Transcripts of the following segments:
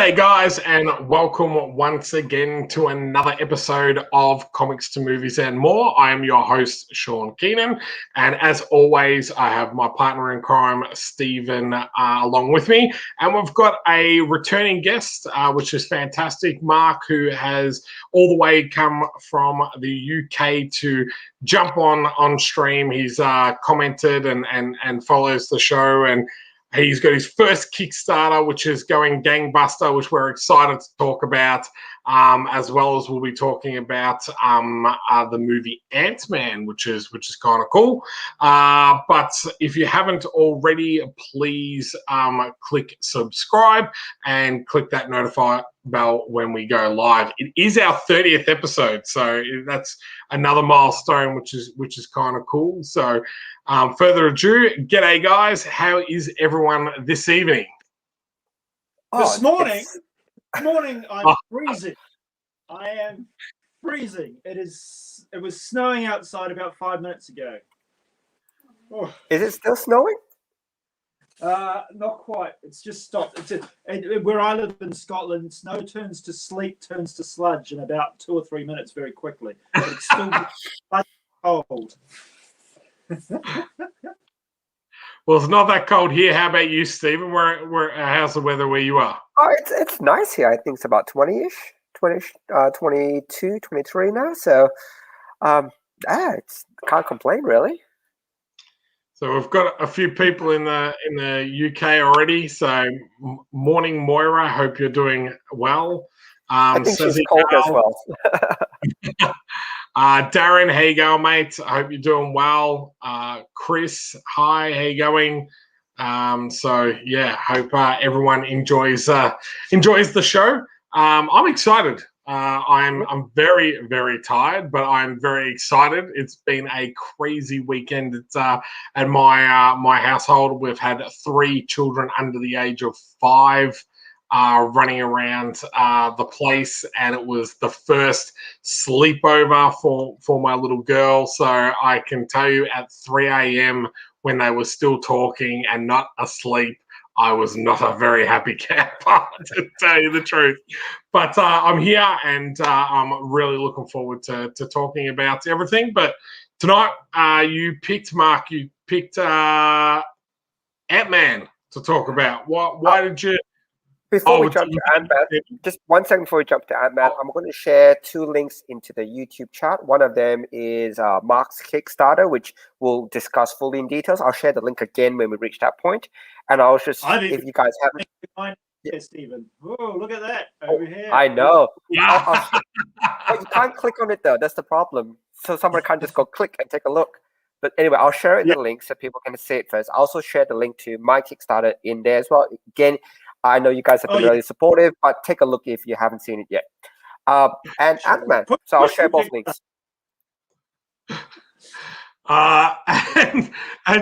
G'day guys, and welcome once again to another episode of Comics to Movies and More. I am your host, Sean Keenan, and as always, I have my partner in crime, Stephen, along with me, and we've got a returning guest, which is fantastic, Mark, who has all the way come from the UK to jump on stream. He's commented and follows the show, and he's got his first Kickstarter, which is going gangbuster, which we're excited to talk about, as well as we'll be talking about the movie Antman, which is kind of cool. But if you haven't already, please click subscribe and click that notify bell when we go live. It is our 30th episode, so that's another milestone, which is kind of cool. So further ado, g'day guys, how is everyone this evening? This morning I'm freezing. I am freezing. It was snowing outside about 5 minutes ago. Oh. Is it still snowing? Not quite. It's just stopped. Where I live in Scotland, snow turns to sleet, turns to sludge in about 2 or 3 minutes very quickly. But it's still cold. Well, it's not that cold here. How about you, Stephen? How's the weather where you are? Oh, it's nice here. I think it's about 20-ish, 22, 23 now. So, it's can't complain really. So we've got a few people in the UK already. So morning, Moira. Hope you're doing well. I think she's cold as well. Darren, how you going, mate? I hope you're doing well. Chris, hi, how you going? So yeah, hope everyone enjoys the show. I'm excited. I'm very, very tired, but I'm very excited. It's been a crazy weekend. It's at my household. We've had 3 children under the age of 5. Running around the place, and it was the first sleepover for my little girl. So I can tell you at 3 a.m. when they were still talking and not asleep, I was not a very happy camper, to tell you the truth. But I'm here, and I'm really looking forward to talking about everything. But tonight, you picked Antman to talk about. Why did you? Before we jump to Antman, just 1 second before we jump to Antman, I'm going to share 2 links into the YouTube chat. One of them is Mark's Kickstarter, which we'll discuss fully in details. I'll share the link again when we reach that point. And I'll just, if you guys haven't... Yeah, Stephen. Oh, look at that over here. I know. Yeah. But you can't click on it, though. That's the problem. So someone can't just go click and take a look. But anyway, I'll share the link so people can see it first. I'll also share the link to my Kickstarter in there as well. Again, I know you guys have been really supportive, but take a look if you haven't seen it yet. And Antman, so I'll share both links. And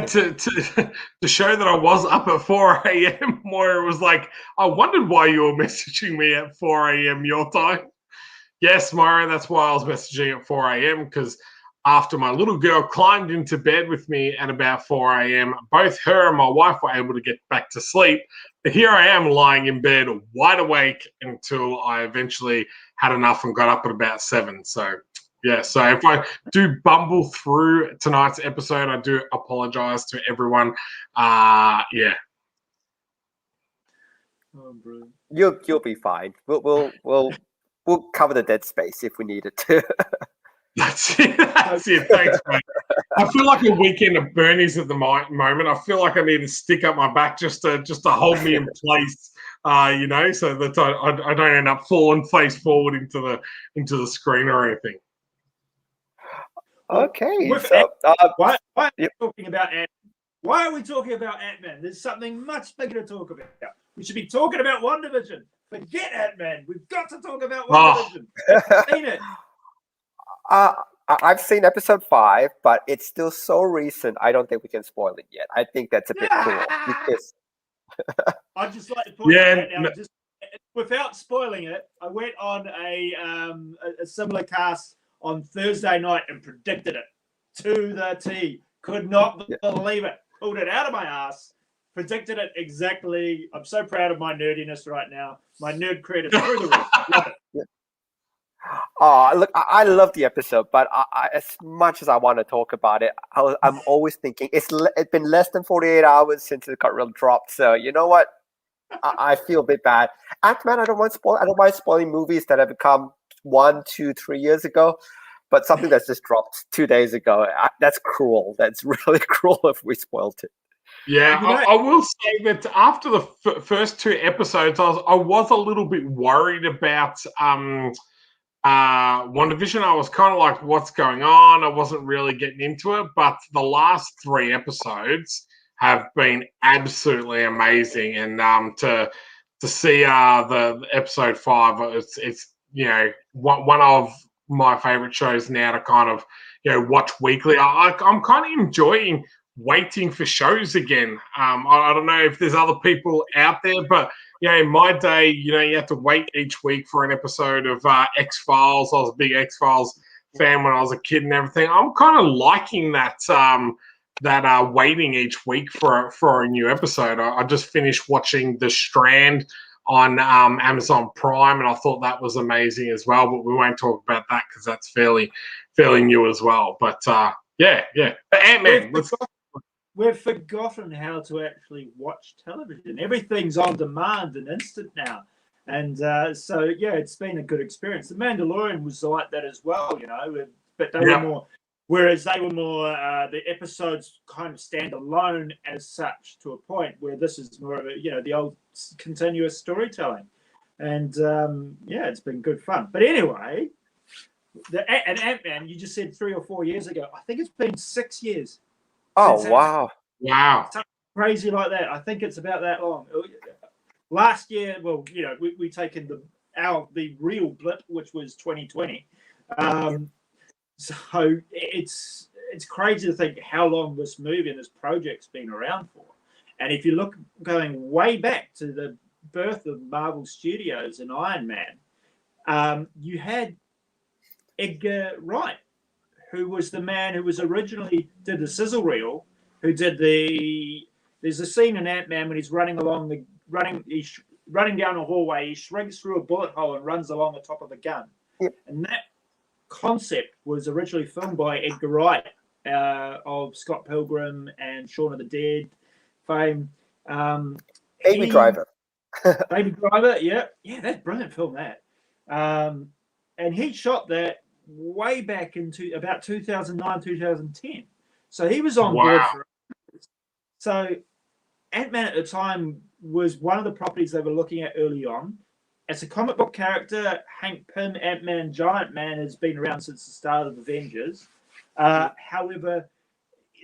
to show that I was up at 4 a.m., Moira was like, I wondered why you were messaging me at 4 a.m. your time. Yes, Moira, that's why I was messaging at 4 a.m. because after my little girl climbed into bed with me at about 4 a.m., both her and my wife were able to get back to sleep. But here I am lying in bed wide awake until I eventually had enough and got up at about 7. So, yeah. So if I do bumble through tonight's episode, I do apologize to everyone. Yeah. Oh, brilliant. You'll be fine. We'll cover the dead space if we need it to. That's it. That's it. Thanks, mate. I feel like a weekend of Bernie's at the moment. I feel like I need to stick up my back just to hold me in place, so that I don't end up falling face forward into the screen or anything. Okay. Why are we talking about Ant? Why are we talking about Antman? There's something much bigger to talk about. We should be talking about WandaVision. Forget Antman. We've got to talk about WandaVision. I've seen it. I've seen episode 5, but it's still so recent. I don't think we can spoil it yet. I think that's a bit cool. Because I'd just like to point out now, just without spoiling it, I went on a similar cast on Thursday night and predicted it to the T. Could not believe it. Pulled it out of my ass. predicted it exactly. I'm so proud of my nerdiness right now. My nerd credit through the roof. Love it. Oh, look, I love the episode, but as much as I want to talk about it, I'm always thinking it's been less than 48 hours since it got real dropped. So you know what? I feel a bit bad. Antman, I don't mind spoiling movies that have come 1, 2, 3 years ago, but something that's just dropped 2 days ago. That's cruel. That's really cruel if we spoiled it. Yeah, I will say that after the first 2 episodes, I was a little bit worried about WandaVision. I was kind of like, what's going on? I wasn't really getting into it, but the last 3 episodes have been absolutely amazing, and to see the episode 5, it's one of my favorite shows now to kind of watch weekly. I'm kind of enjoying waiting for shows again. I don't know if there's other people out there, but in my day, you had to wait each week for an episode of X-Files. I was a big X-Files fan when I was a kid and everything. I'm kind of liking that waiting each week for a new episode. I just finished watching The Strand on Amazon Prime, and I thought that was amazing as well. But we won't talk about that because that's fairly new as well. But yeah. But Ant-Man, we've forgotten how to actually watch television. Everything's on demand and instant now. And so, yeah, it's been a good experience. The Mandalorian was like that as well, but they were more, whereas they were more, the episodes kind of stand alone as such to a point, where this is more of a, the old continuous storytelling. And, it's been good fun. But anyway, and Ant-Man, you just said 3 or 4 years ago. I think it's been 6 years. Oh, wow. Something crazy like that. I think it's about that long. Last year, well, we taken the real blip, which was 2020. So it's crazy to think how long this movie and this project's been around for. And if you look going way back to the birth of Marvel Studios and Iron Man, you had Edgar Wright, who was the man who was originally did the sizzle reel, who did there's a scene in Ant-Man when he's running down a hallway, he shrinks through a bullet hole and runs along the top of a gun. Yep. And that concept was originally filmed by Edgar Wright of Scott Pilgrim and Shaun of the Dead fame. Baby Driver. Baby Driver, yeah, that's a brilliant film, that. And he shot that way back into about 2009, 2010. So he was on board for it. So Ant-Man at the time was one of the properties they were looking at early on. As a comic book character, Hank Pym, Ant-Man, Giant Man, has been around since the start of Avengers. However,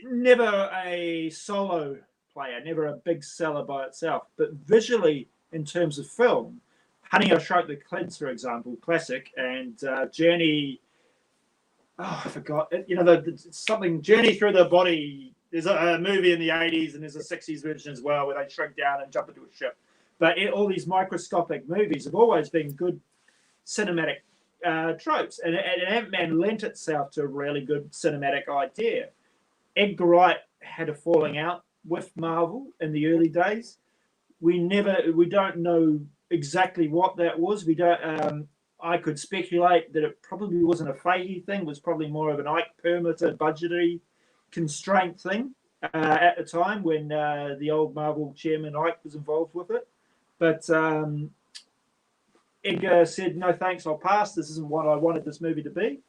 never a solo player, never a big seller by itself. But visually, in terms of film, Honey, I Shrunk the Kids, for example, classic, and Journey. Oh, I forgot. Something Journey Through the Body. There's a movie in the 80s and there's a 60s version as well where they shrink down and jump into a ship. But all these microscopic movies have always been good cinematic tropes. And Ant-Man lent itself to a really good cinematic idea. Edgar Wright had a falling out with Marvel in the early days. We don't know exactly what that was. We don't. I could speculate that it probably wasn't a Feige thing. It was probably more of an Ike permitted budgetary constraint thing at the time when the old Marvel chairman Ike was involved with it. But Edgar said, no thanks, I'll pass. This isn't what I wanted this movie to be.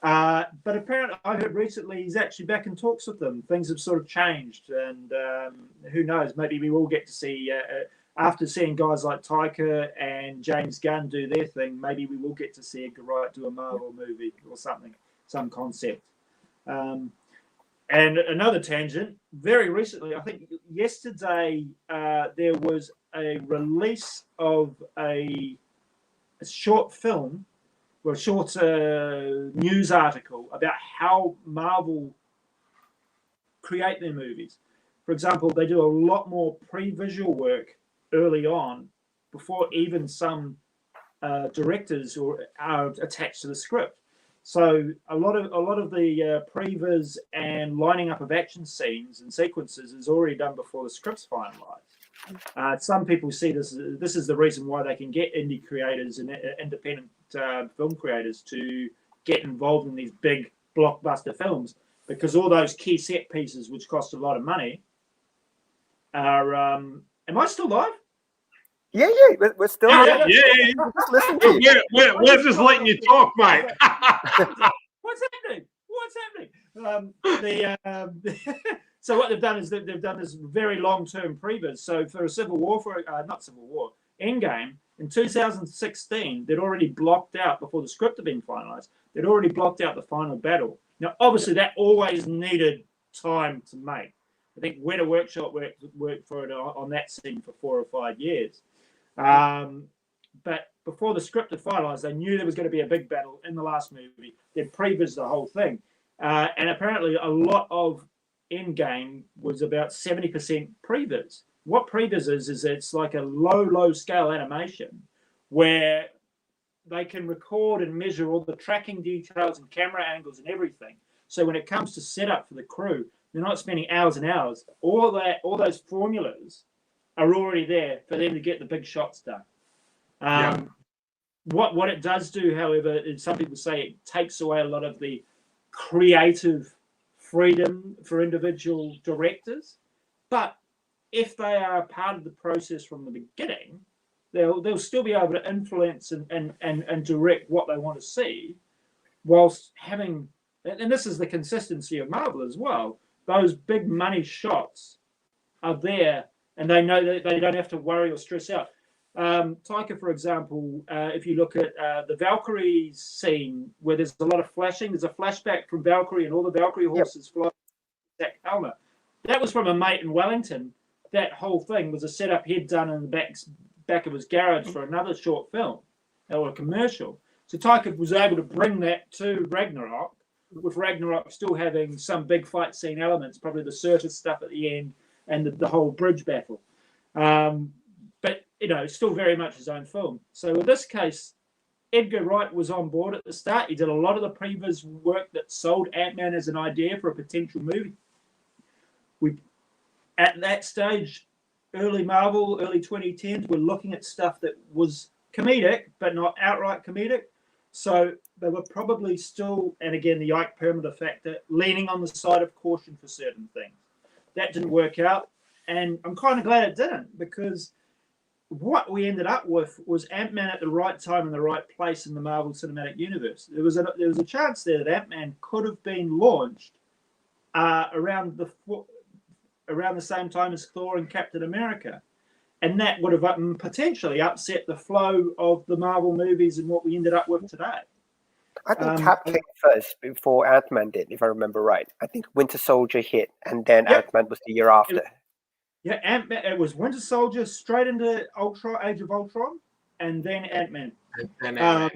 But apparently I heard recently he's actually back in talks with them. Things have sort of changed, and who knows, maybe we will get to see, after seeing guys like Taika and James Gunn do their thing, maybe we will get to see Edgar Wright do a Marvel movie or something, some concept. And another tangent, very recently, I think yesterday, there was a release of a short film, or a short news article about how Marvel create their movies. For example, they do a lot more pre-visual work early on before even some directors are attached to the script. So a lot of the previs and lining up of action scenes and sequences is already done before the script's finalized. Some people see this is the reason why they can get indie creators and independent film creators to get involved in these big blockbuster films, because all those key set pieces, which cost a lot of money, are. Am I still live? Yeah, we're still. Yeah. Just listen to you. We're just letting you talk, mate. What's happening? So what they've done is they've done this very long-term previs. So for a Endgame in 2016, they'd already blocked out, before the script had been finalized, they'd already blocked out the final battle. Now, obviously, that always needed time to make. I think Weta Workshop worked for it on that scene for 4 or 5 years. But before the script had finalized, they knew there was going to be a big battle in the last movie. They'd previs the whole thing. And apparently a lot of Endgame was about 70% previs. What previs is it's like a low scale animation where they can record and measure all the tracking details and camera angles and everything. So when it comes to setup for the crew, they're not spending hours and hours. All those formulas are already there for them to get the big shots done. What it does do, however, is some people say it takes away a lot of the creative freedom for individual directors. But if they are part of the process from the beginning, they'll still be able to influence and direct what they want to see, whilst having, and this is the consistency of Marvel as well, those big money shots are there, and they know that they don't have to worry or stress out. Taika, for example, if you look at the Valkyrie scene where there's a lot of flashing, there's a flashback from Valkyrie and all the Valkyrie horses flying that helmet. That was from a mate in Wellington. That whole thing was a setup he'd done in the back of his garage for another short film or a commercial. So Taika was able to bring that to Ragnarok, with Ragnarok still having some big fight scene elements, probably the Surtur stuff at the end and the whole bridge battle. But, still very much his own film. So in this case, Edgar Wright was on board at the start. He did a lot of the previs work that sold Ant-Man as an idea for a potential movie. At that stage, early Marvel, early 2010s, we're looking at stuff that was comedic, but not outright comedic. So they were probably still, and again, the Ike Perlmutter factor, leaning on the side of caution for certain things. That didn't work out, and I'm kind of glad it didn't, because what we ended up with was Ant-Man at the right time in the right place in the Marvel Cinematic Universe. There was a chance there that Ant-Man could have been launched around the same time as Thor and Captain America. And that would have potentially upset the flow of the Marvel movies and what we ended up with today. I think Cap came first before Ant-Man did, if I remember right. I think Winter Soldier hit, and then Ant-Man was the year after. Ant-Man. It was Winter Soldier straight into Age of Ultron, and then Ant-Man. I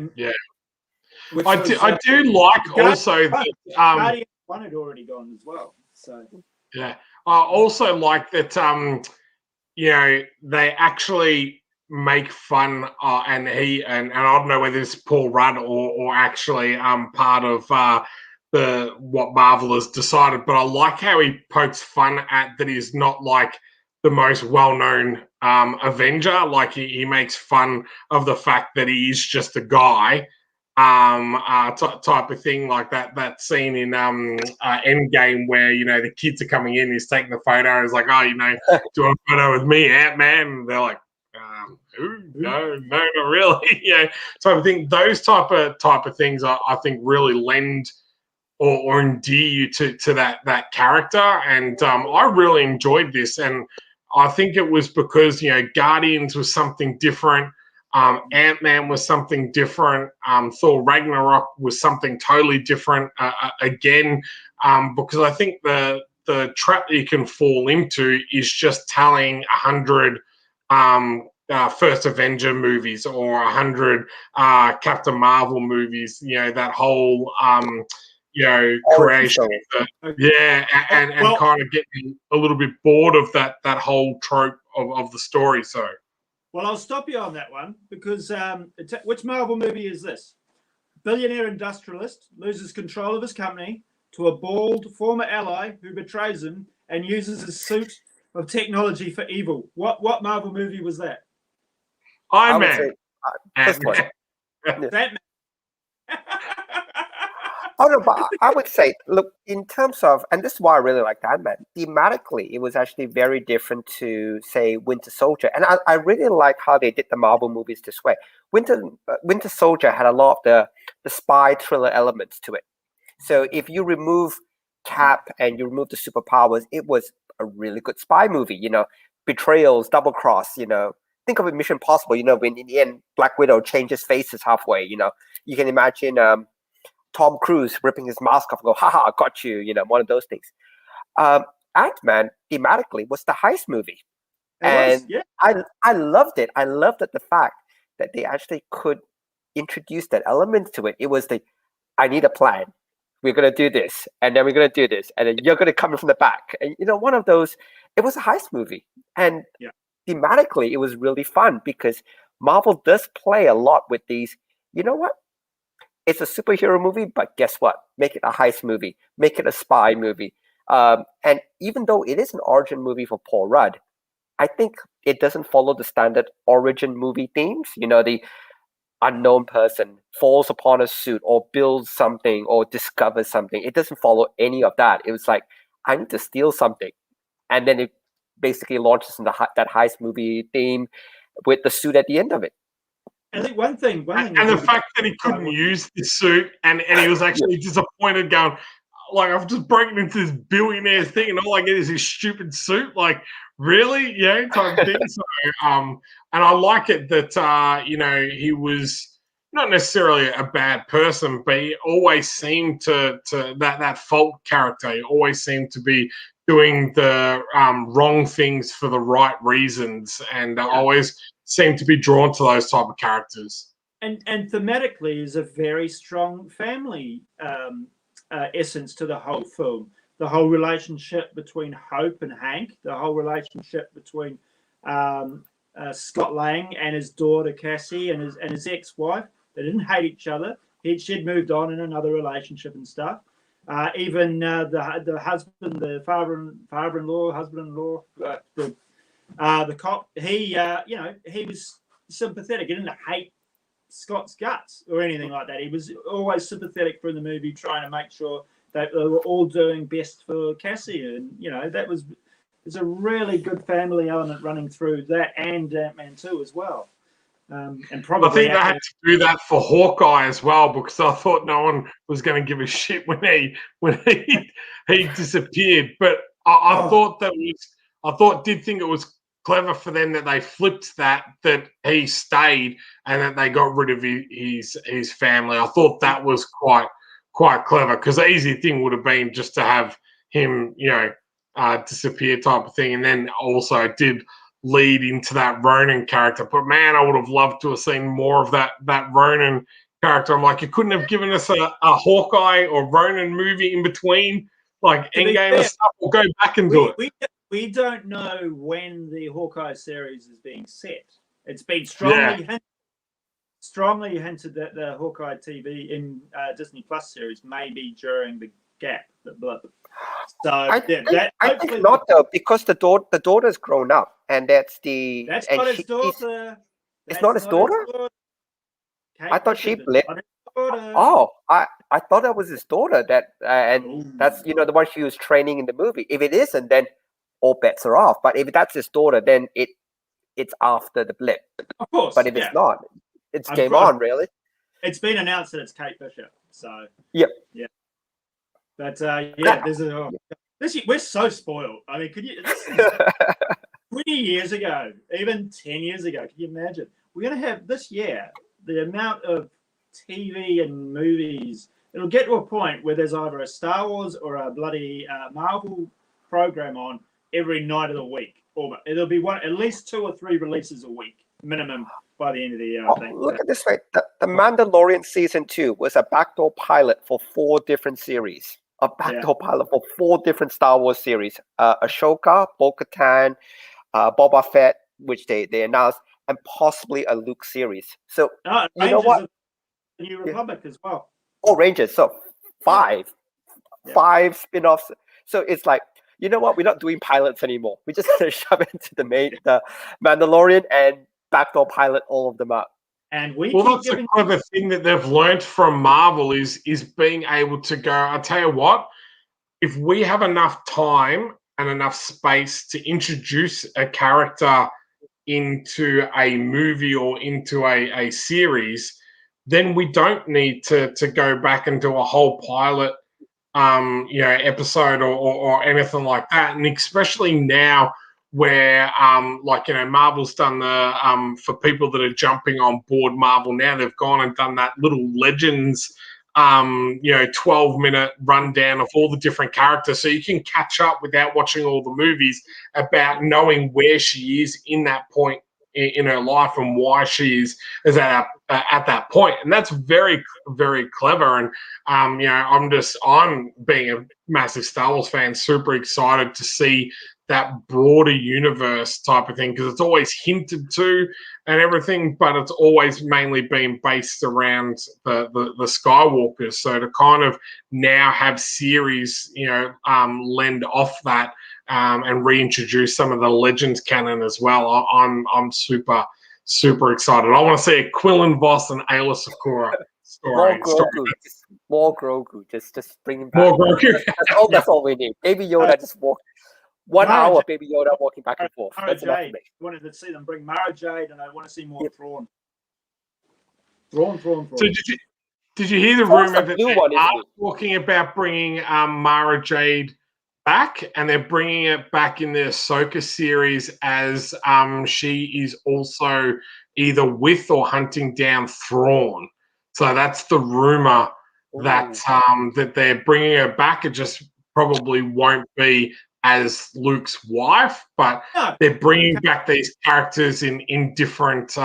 do like also that Guardian 1 had already gone as well. So I also like that they actually make fun and I don't know whether it's Paul Rudd or actually part of what Marvel has decided, but I like how he pokes fun at that he's not like the most well-known Avenger. Like he makes fun of the fact that he is just a guy, type of thing, like that scene in Endgame where the kids are coming in, he's taking the photo, he's like, do you want a photo with me, Ant-Man? And they're like, who? No, not really. So I think those type of things I think really lend or endear you to that character, and I really enjoyed this, and I think it was because Guardians was something different. Ant-Man was something different. Thor Ragnarok was something totally different again, because I think the trap that you can fall into is just telling 100 First Avenger movies or 100 Captain Marvel movies. That whole creation. And kind of getting a little bit bored of that whole trope of the story. So. Well, I'll stop you on that one because which Marvel movie is this? billionaire industrialist loses control of his company to a bald former ally who betrays him and uses his suit of technology for evil. What Marvel movie was that? I Iron would Man. say first one. Batman. Oh no, but I would say, look, in terms of, and this is why I really like Antman. Thematically, it was actually very different to, say, Winter Soldier, and I really like how they did the Marvel movies this way. Winter Soldier had a lot of the spy thriller elements to it. So if you remove Cap and you remove the superpowers, it was a really good spy movie. You know, betrayals, double cross. You know, think of it, Mission Impossible. You know, when in the end Black Widow changes faces halfway. You know, you can imagine. Tom Cruise ripping his mask off and go, haha, I got you, you know, one of those things. Antman, thematically, was the heist movie. I loved it. I loved the fact that they actually could introduce that element to it. It was I need a plan. We're going to do this, and then we're going to do this, and then you're going to come in from the back. And, you know, one of those, it was a heist movie. And thematically, it was really fun because Marvel does play a lot with these, you know what? It's a superhero movie, but guess what? Make it a heist movie. Make it a spy movie. And even though it is an origin movie for Paul Rudd, I think it doesn't follow the standard origin movie themes. You know, the unknown person falls upon a suit or builds something or discovers something. It doesn't follow any of that. It was like, I need to steal something. And then it basically launches in that heist movie theme with the suit at the end of it. I think one thing, and the fact that he couldn't use the suit, and he was actually disappointed, going, like, I've just broken into this billionaire thing, and all I get is this stupid suit. Like, really? Yeah, type of thing. So, and I like it that you know, he was not necessarily a bad person, but he always seemed to that fault character. He always seemed to be doing the wrong things for the right reasons, and always seem to be drawn to those type of characters. And thematically is a very strong family essence to the whole film. The whole relationship between Hope and Hank, the whole relationship between Scott Lang and his daughter Cassie and his ex-wife. They didn't hate each other. She'd moved on in another relationship and stuff. Even the husband, the father-in-law, husband-in-law, the cop, he was sympathetic. He didn't hate Scott's guts or anything like that. He was always sympathetic through the movie, trying to make sure that they were all doing best for Cassie. And, you know, there's a really good family element running through that and Ant-Man 2 as well. And probably I think they had to do that for Hawkeye as well, because I thought no one was going to give a shit when he disappeared. But I did think it was clever for them that they flipped that he stayed and that they got rid of his family. I thought that was quite clever, because the easy thing would have been just to have him, you know, disappear type of thing, and then also did lead into that Ronan character. But man, I would have loved to have seen more of that Ronan character. I'm like, you couldn't have given us a Hawkeye or Ronan movie in between, like Endgame and stuff, or go back and do it. We don't know when the Hawkeye series is being set. It's been strongly hinted that the Hawkeye TV in Disney Plus series may be during the gap, the blip. So I think not, though, because the daughter's grown up, and that's not his daughter. It's not his daughter. I thought she blipped. Oh, I thought that was his daughter. That's, you know, the one she was training in the movie. If it isn't, then all bets are off. But if that's his daughter, then it's after the blip. Of course. But if it's not, it's game on, really. It's been announced that it's Kate Bishop. So yeah. But we're so spoiled. I mean, could you? This is 20 years ago, even 10 years ago. Can you imagine? We're going to have this year the amount of TV and movies. It'll get to a point where there's either a Star Wars or a bloody Marvel program on every night of the week. Or it'll be at least 2 or 3 releases a week minimum by the end of the year. I think. Look at this way: the Mandalorian season 2 was a backdoor pilot for 4 different series. A backdoor pilot for 4 different Star Wars series: Ahsoka, Bo-Katan, Boba Fett, which they announced, and possibly a Luke series. So you know what? the New Republic as well. Oh, Rangers. So five spin-offs. So it's like, you know what? We're not doing pilots anymore. We're just gonna shove into the Mandalorian and backdoor pilot all of them up. And we well, keep that's giving. the clever thing that they've learned from Marvel is being able to go, I'll tell you what, if we have enough time and enough space to introduce a character into a movie or into a series, then we don't need to go back and do a whole pilot episode or anything like that. And especially now where Marvel's done the for people that are jumping on board Marvel now, they've gone and done that little Legends 12-minute rundown of all the different characters, so you can catch up without watching all the movies about knowing where she is in that point in her life and why she is at that point. And that's very, very clever. And I'm being a massive Star Wars fan, super excited to see that broader universe type of thing, because it's always hinted to and everything, but it's always mainly been based around the Skywalkers. So to kind of now have series lend off that and reintroduce some of the Legends canon as well, I'm super, super excited. I want to see a Quillen Voss and Ayla Secura story. More Grogu. Just bring him back. More Grogu. That's all we need. Baby Yoda just walk. 1 hour, Baby Yoda walking back and forth. That's enough for me. I wanted to see them bring Mara Jade, and I want to see more Thrawn. Thrawn. So did you hear the rumor that they are talking about bringing Mara Jade back, and they're bringing it back in the Ahsoka series as she is also either with or hunting down Thrawn. So that's the rumor that that they're bringing her back. It just probably won't be as Luke's wife, but they're bringing back these characters in different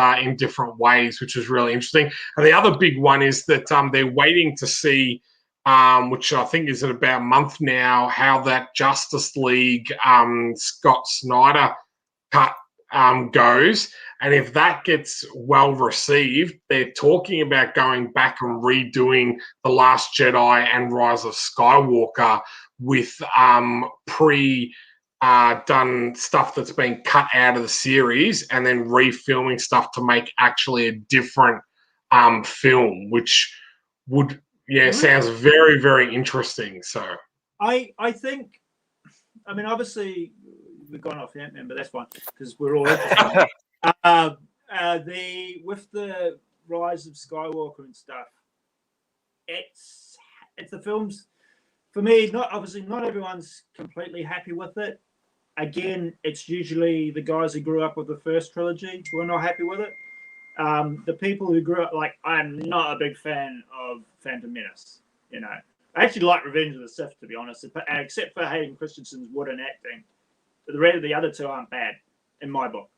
ways, which is really interesting. And the other big one is that they're waiting to see, which I think is in about a month now, how that Justice League Scott Snyder cut goes. And if that gets well received, they're talking about going back and redoing The Last Jedi and Rise of Skywalker with done stuff that's been cut out of the series and then refilming stuff to make actually a different film, which would sounds very, very interesting. So I think, I mean, obviously we've gone off Antman, but that's fine because we're all interested. With the Rise of Skywalker and stuff, it's the films. For me, not everyone's completely happy with it. Again, it's usually the guys who grew up with the first trilogy who are not happy with it. The people who grew up, like, I'm not a big fan of Phantom Menace. I actually like Revenge of the Sith, to be honest, except for Hayden Christensen's wooden acting. The other two aren't bad, in my book.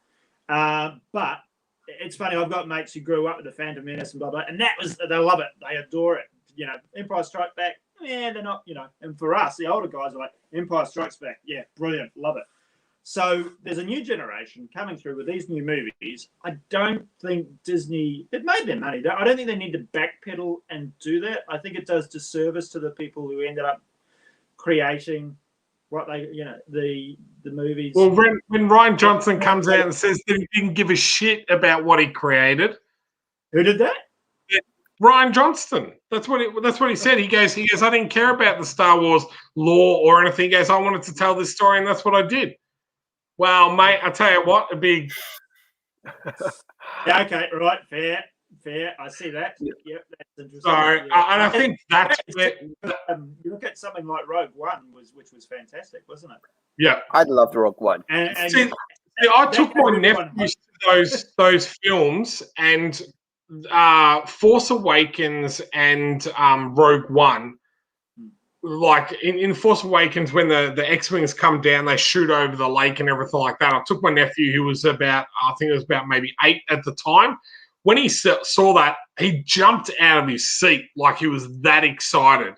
But it's funny, I've got mates who grew up with the Phantom Menace and blah, blah, and they love it. They adore it. Empire Strikes Back, they're not, and for us, the older guys are like, Empire Strikes Back, yeah, brilliant, love it. So there's a new generation coming through with these new movies. I don't think Disney, it made their money. I don't think they need to backpedal and do that. I think it does disservice to the people who ended up creating what they, the movies. Well, when Ryan Johnson comes out and says that he didn't give a shit about what he created. Who did that? Ryan Johnston. That's what he said. He goes, I didn't care about the Star Wars lore or anything. He goes, I wanted to tell this story, and that's what I did. Well, mate, I tell you what, a big. Yeah. Okay. Right. Fair. I see that. Yep. That's interesting. So, and I think that's you look at something like Rogue One, which was fantastic, wasn't it? Yeah, I loved Rogue One. And I took my nephews to those films, and Force Awakens and Rogue One. Like in Force Awakens, when the X-Wings come down, they shoot over the lake and everything like that. I took my nephew, who was about maybe 8 at the time. When he saw that, he jumped out of his seat like he was that excited.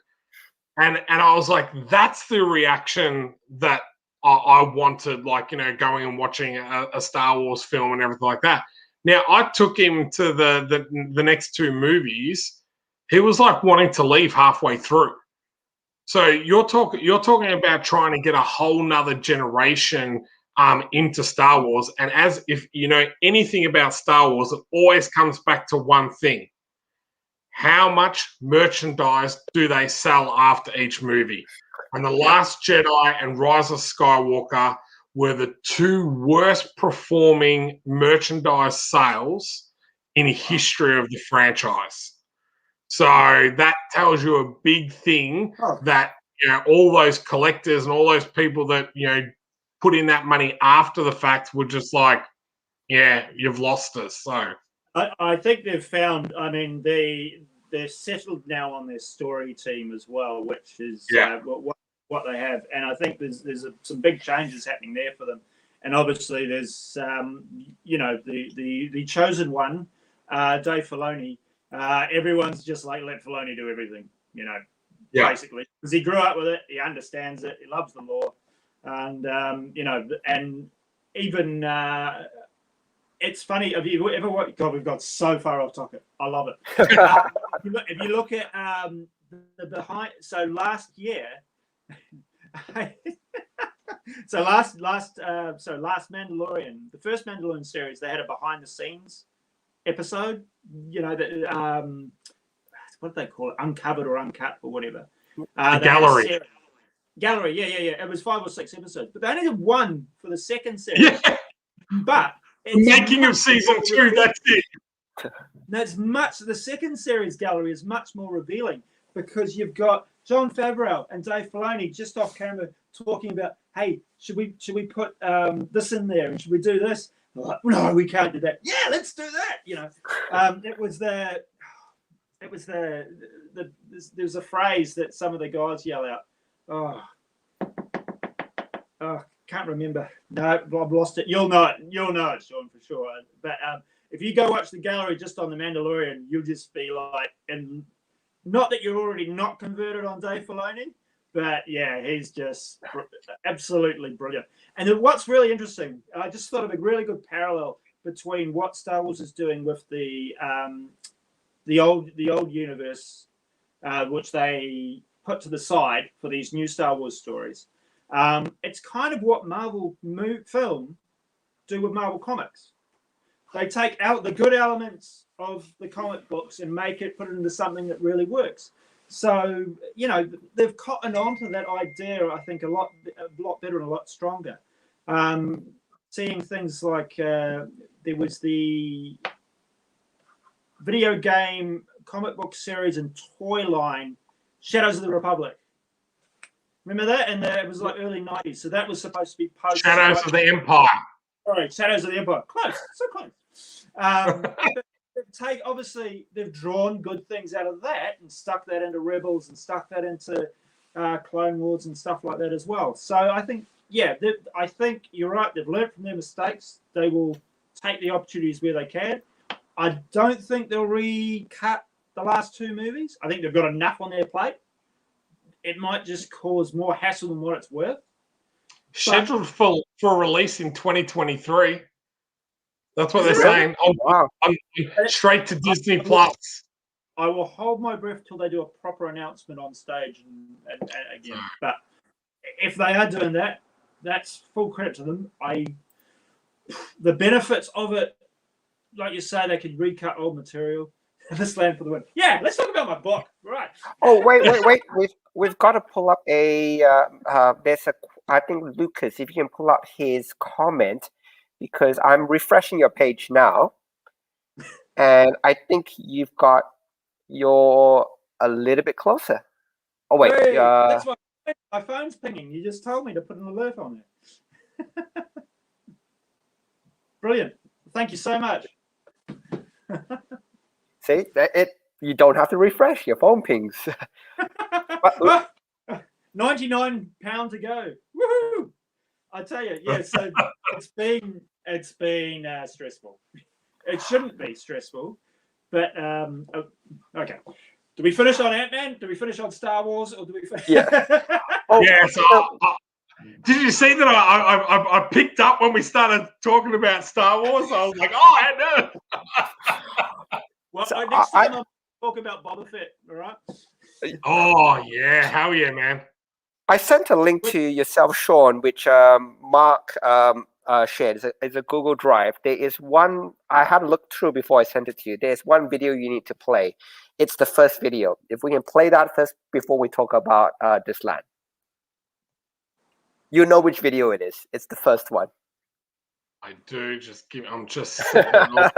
And I was like, that's the reaction that I wanted, like, going and watching a Star Wars film and everything like that. Now, I took him to the next 2 movies, he was like wanting to leave halfway through. So you're talking about trying to get a whole nother generation into Star Wars. And as if you know anything about Star Wars, it always comes back to one thing. How much merchandise do they sell after each movie? And The Last Jedi and Rise of Skywalker were the two worst performing merchandise sales in the history of the franchise. So that tells you a big thing that, you know, all those collectors and all those people that, you know, put in that money after the fact were just like, yeah, you've lost us. So I think they've found, I mean, they're settled now on their story team as well, which is what they have. And I think there's some big changes happening there for them. And obviously there's, you know, the chosen one, Dave Filoni. Everyone's just like, let Filoni do everything, you know, basically. Because he grew up with it, he understands it, he loves the lore. And, you know, and even... it's funny. Have you ever watched? God, we've got so far off topic. I love it. If you look at the behind, so last year, last Mandalorian, the first Mandalorian series, they had a behind the scenes episode. You know that what do they call it? Uncovered or uncut or whatever. Gallery. Gallery. Yeah. It was 5 or 6 episodes, but they only did one for the second series. Yeah. But making of season 2, that's it. That's much. The second series gallery is much more revealing because you've got Jon Favreau and Dave Filoni just off camera talking about, hey, should we put this in there and should we do this? They're like, no, we can't do that. Yeah, let's do that. You know, there's a phrase that some of the guys yell out. Can't remember. No, I've lost it. You'll know it, Sean, for sure. But if you go watch the gallery just on The Mandalorian, you'll just be like, and not that you're already not converted on Dave Filoni, but yeah, he's just absolutely brilliant. And then what's really interesting, I just thought of a really good parallel between what Star Wars is doing with the old universe, which they put to the side for these new Star Wars stories. It's kind of what Marvel film do with Marvel Comics. They take out the good elements of the comic books and put it into something that really works. So, you know, they've cottoned on to that idea, I think, a lot better and a lot stronger. Seeing things like there was the video game comic book series and toy line, Shadows of the Republic. Remember that? And it was like early 90s. So that was supposed to be post. Shadows of the Empire. Sorry, Shadows of the Empire. Close. So close. Obviously, they've drawn good things out of that and stuck that into Rebels and stuck that into Clone Wars and stuff like that as well. So I think, I think you're right. They've learned from their mistakes. They will take the opportunities where they can. I don't think they'll recut the last 2 movies. I think they've got enough on their plate. It might just cause more hassle than what it's worth. Scheduled for release in 2023. That's what they're saying. I'm straight to Disney Plus. I will hold my breath till they do a proper announcement on stage and again. But if they are doing that, that's full credit to them. The benefits of it, like you say, they could recut old material. This Land for the Win. Yeah, let's talk about my book. Right. Oh, wait. We've got to pull up a. I think Lucas, if you can pull up his comment, because I'm refreshing your page now, and I think you're a little bit closer. Oh wait, hey, that's my phone's pinging. You just told me to put an alert on it. Brilliant. Thank you so much. See, you don't have to refresh, your phone pings. £99 to go. Woohoo! I tell you, yeah. So it's been stressful. It shouldn't be stressful, but okay. Do we finish on Ant-Man? Do we finish on Star Wars, or do we? Yeah. Yeah. So, did you see that I picked up when we started talking about Star Wars? I was like, oh, I know. Well, next time I'll talk about Boba Fett. All right. Oh yeah, hell yeah, man. I sent a link to yourself, Sean, which Mark shared. It's a Google Drive. There is one, I had to look through before I sent it to you. There's one video you need to play. It's the first video. If we can play that first before we talk about this land. You know which video it is. It's the first one. I do. I'm just setting it all.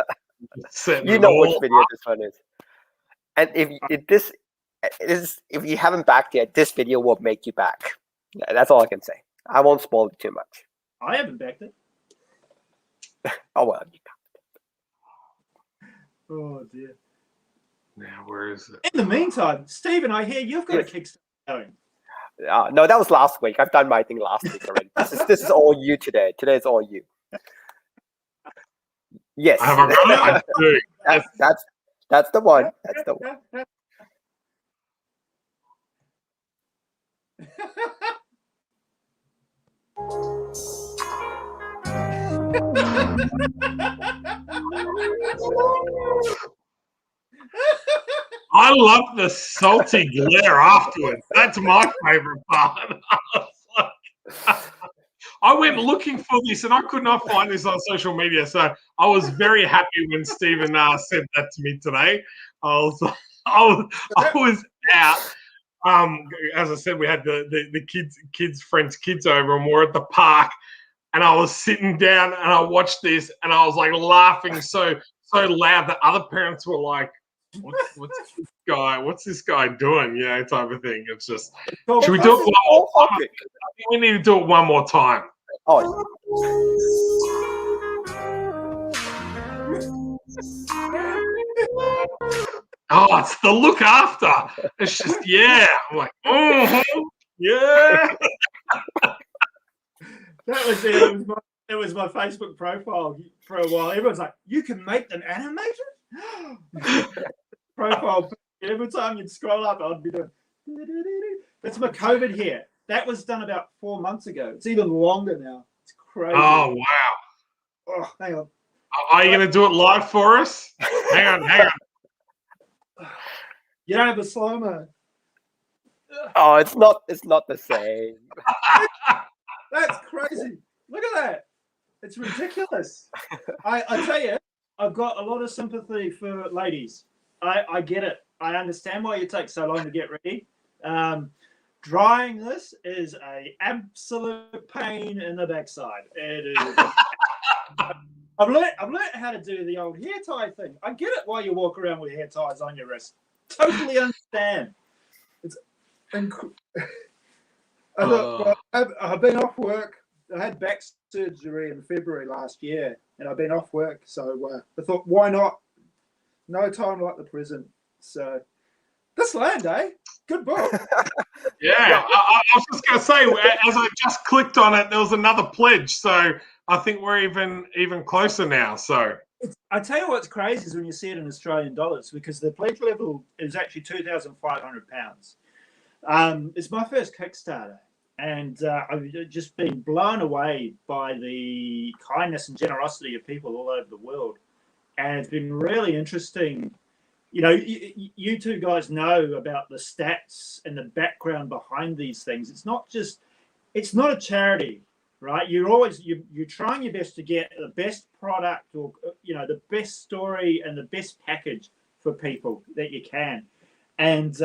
You know which video this one is. And if you haven't backed yet, this video will make you back. That's all I can say. I won't spoil it too much. I haven't backed it. Oh well, you can't. Oh dear. Now where is it? In the meantime, Stephen, I hear you've got a Kickstarter going. No, that was last week. I've done my thing last week already. This is all you today. Today is all you. Yes. I haven't got it. I do. That's the one. That's the one. I love the salty glare afterwards. That's my favorite part. I went looking for this and I could not find this on social media. So I was very happy when Stephen said that to me today. I was out. As I said, we had the friends' kids over, and we're at the park. And I was sitting down and I watched this and I was like laughing so loud that other parents were like, what's this guy doing? Type of thing. It's just, should we do it one more time? I think we need to do it one more time. Oh. Oh, it's the look after. It's just, yeah. I'm like, yeah. That was my Facebook profile for a while. Everyone's like, you can make them animated? Profile. Every time you'd scroll up, I'd be doing. That's my COVID hair. That was done about 4 months ago. It's even longer now. It's crazy. Oh, wow. Oh, hang on. Are you going to do it live for us? Hang on. You don't have a slow-mo. Oh, it's not the same. That's crazy. Look at that. It's ridiculous. I tell you, I've got a lot of sympathy for ladies. I get it. I understand why you take so long to get ready. Drying this is a absolute pain in the backside. It is. I've learned how to do the old hair tie thing. I get it why you walk around with hair ties on your wrist. Totally understand. It's I've been off work. I had back surgery in February last year, and I've been off work. So I thought, why not? No time like the present. So this land, eh? Good book. Yeah, I was just going to say, as I just clicked on it, there was another pledge. So I think we're even closer now. So I tell you what's crazy is when you see it in Australian dollars, because the pledge level is actually £2,500. It's my first Kickstarter, and I've just been blown away by the kindness and generosity of people all over the world. And it's been really interesting. You two guys know about the stats and the background behind these things. It's not a charity, right? You're trying your best to get the best product or, the best story and the best package for people that you can. And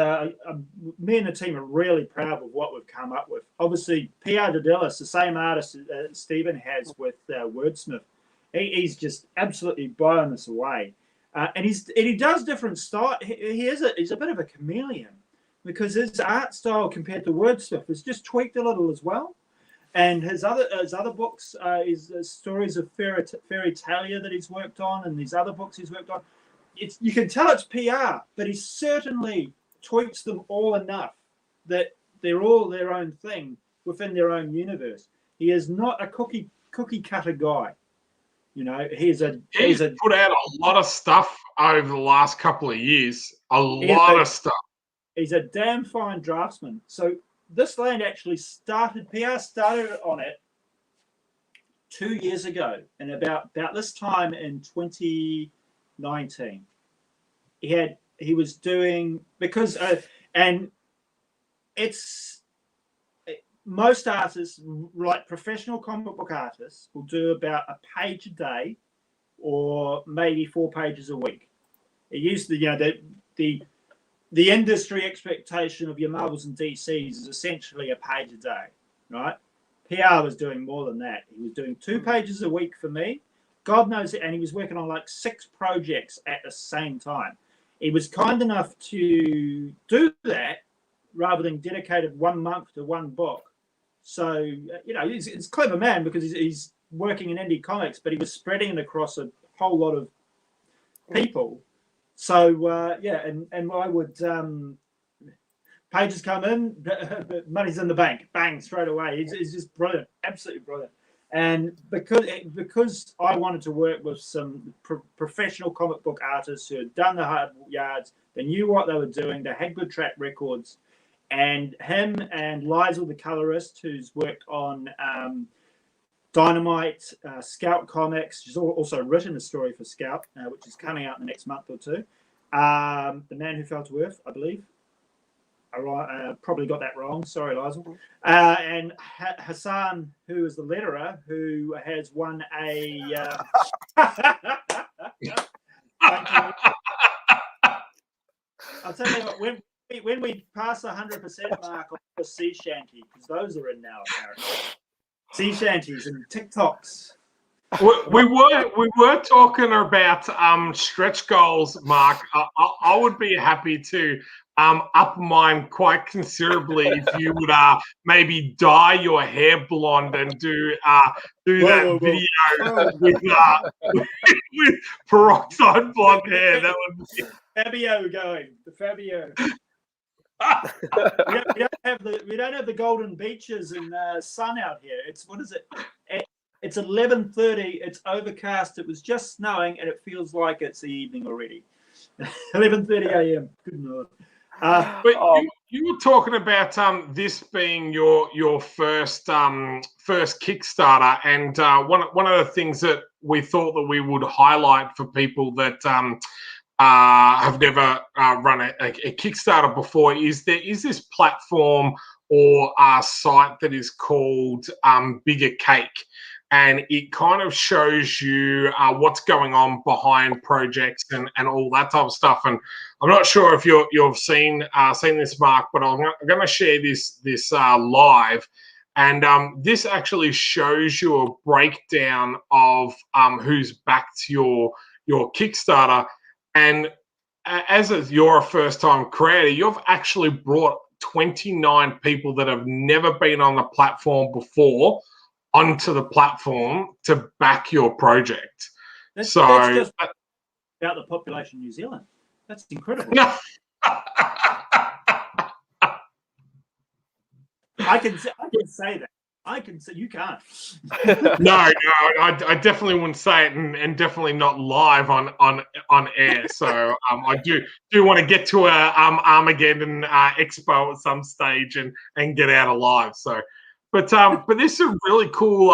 me and the team are really proud of what we've come up with. Obviously, Pierre Dedelis, the same artist Stephen has with Wordsmith, he's just absolutely blowing us away. And he does different style. He's a bit of a chameleon, because his art style compared to Wordsmith is just tweaked a little as well. And his other books is stories of fairy talia that he's worked on, and these other books he's worked on. You can tell it's PR, but he certainly tweaks them all enough that they're all their own thing within their own universe. He is not a cookie cutter guy. He's put out a lot of stuff over the last couple of years. A lot of stuff. He's a damn fine draftsman. So this land actually PR started on it 2 years ago, and about this time in 2019, he had he was doing because and it's most artists, like professional comic book artists, will do about a page a day or maybe 4 pages a week. It used to, the industry expectation of your Marvels and DCs is essentially a page a day, right? PR was doing more than that. He was doing 2 pages a week for me. God knows it. And he was working on like 6 projects at the same time. He was kind enough to do that rather than dedicated 1 month to one book. So, he's a clever man because he's working in indie comics, but he was spreading it across a whole lot of people. So, and I would, pages come in, money's in the bank, bang, straight away. He's just brilliant, absolutely brilliant. And because I wanted to work with some professional comic book artists who had done the hard yards, they knew what they were doing, they had good track records, and him and Liesl, the colorist, who's worked on Dynamite, Scout Comics, she's also written a story for Scout, which is coming out in the next month or two. The Man Who Fell to Earth, I believe. I probably got that wrong. Sorry, Liesl. And Hassan, who is the letterer, who has won a. I'll tell you what, when we pass the 100% mark on the sea shanty, because those are in now apparently. Sea shanties and TikToks. We were talking about stretch goals, Mark. I would be happy to up mine quite considerably if you would maybe dye your hair blonde and do that video with peroxide blonde hair. That would be Fabio going. The Fabio. we don't have the golden beaches and sun out here. What is it? It's 11:30. It's overcast. It was just snowing, and it feels like it's the evening already. 11:30 a.m. Good night. But you were talking about this being your first Kickstarter, and one of the things that we thought that we would highlight for people that have never run a Kickstarter before is there is this platform or site that is called Bigger Cake. And it kind of shows you what's going on behind projects and all that type of stuff. And I'm not sure if you've seen this, Mark, but I'm going to share this live. And this actually shows you a breakdown of who's backed your Kickstarter. And as you're a first-time creator, you've actually brought 29 people that have never been on the platform before onto the platform to back your project. That's just about the population of New Zealand. That's incredible. I can say that. I can say you can't. No, I definitely wouldn't say it, and definitely not live on air. So I do want to get to a Armageddon Expo at some stage and get out alive. So. But this is a really cool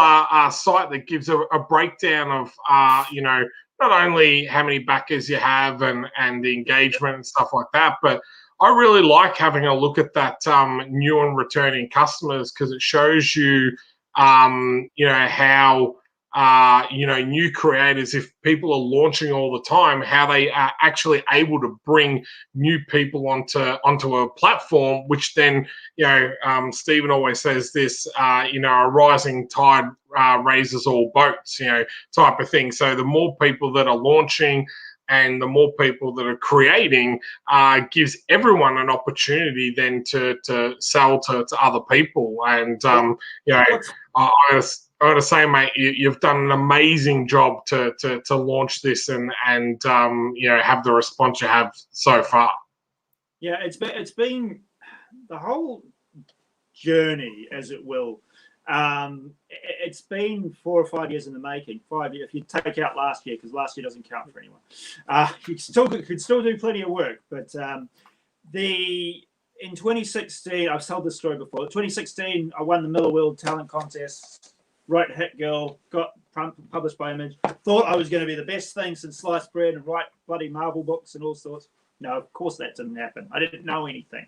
site that gives a breakdown of not only how many backers you have and the engagement and stuff like that, but I really like having a look at that new and returning customers because it shows you how new creators, if people are launching all the time, how they are actually able to bring new people onto a platform, which then, Stephen always says this, a rising tide raises all boats, type of thing. So the more people that are launching and the more people that are creating gives everyone an opportunity then to sell to other people. And, I got to say, mate, you've done an amazing job to launch this and have the response you have so far. Yeah, it's been the whole journey, as it will. It's been 4 or 5 years in the making. 5 years, if you take out last year, because last year doesn't count for anyone. You could still do plenty of work, but in 2016, I've told this story before. 2016, I won the Miller World Talent Contest. Wrote Hit Girl, got published by Image. Thought I was going to be the best thing since sliced bread and write bloody Marvel books and all sorts. No, of course that didn't happen. I didn't know anything.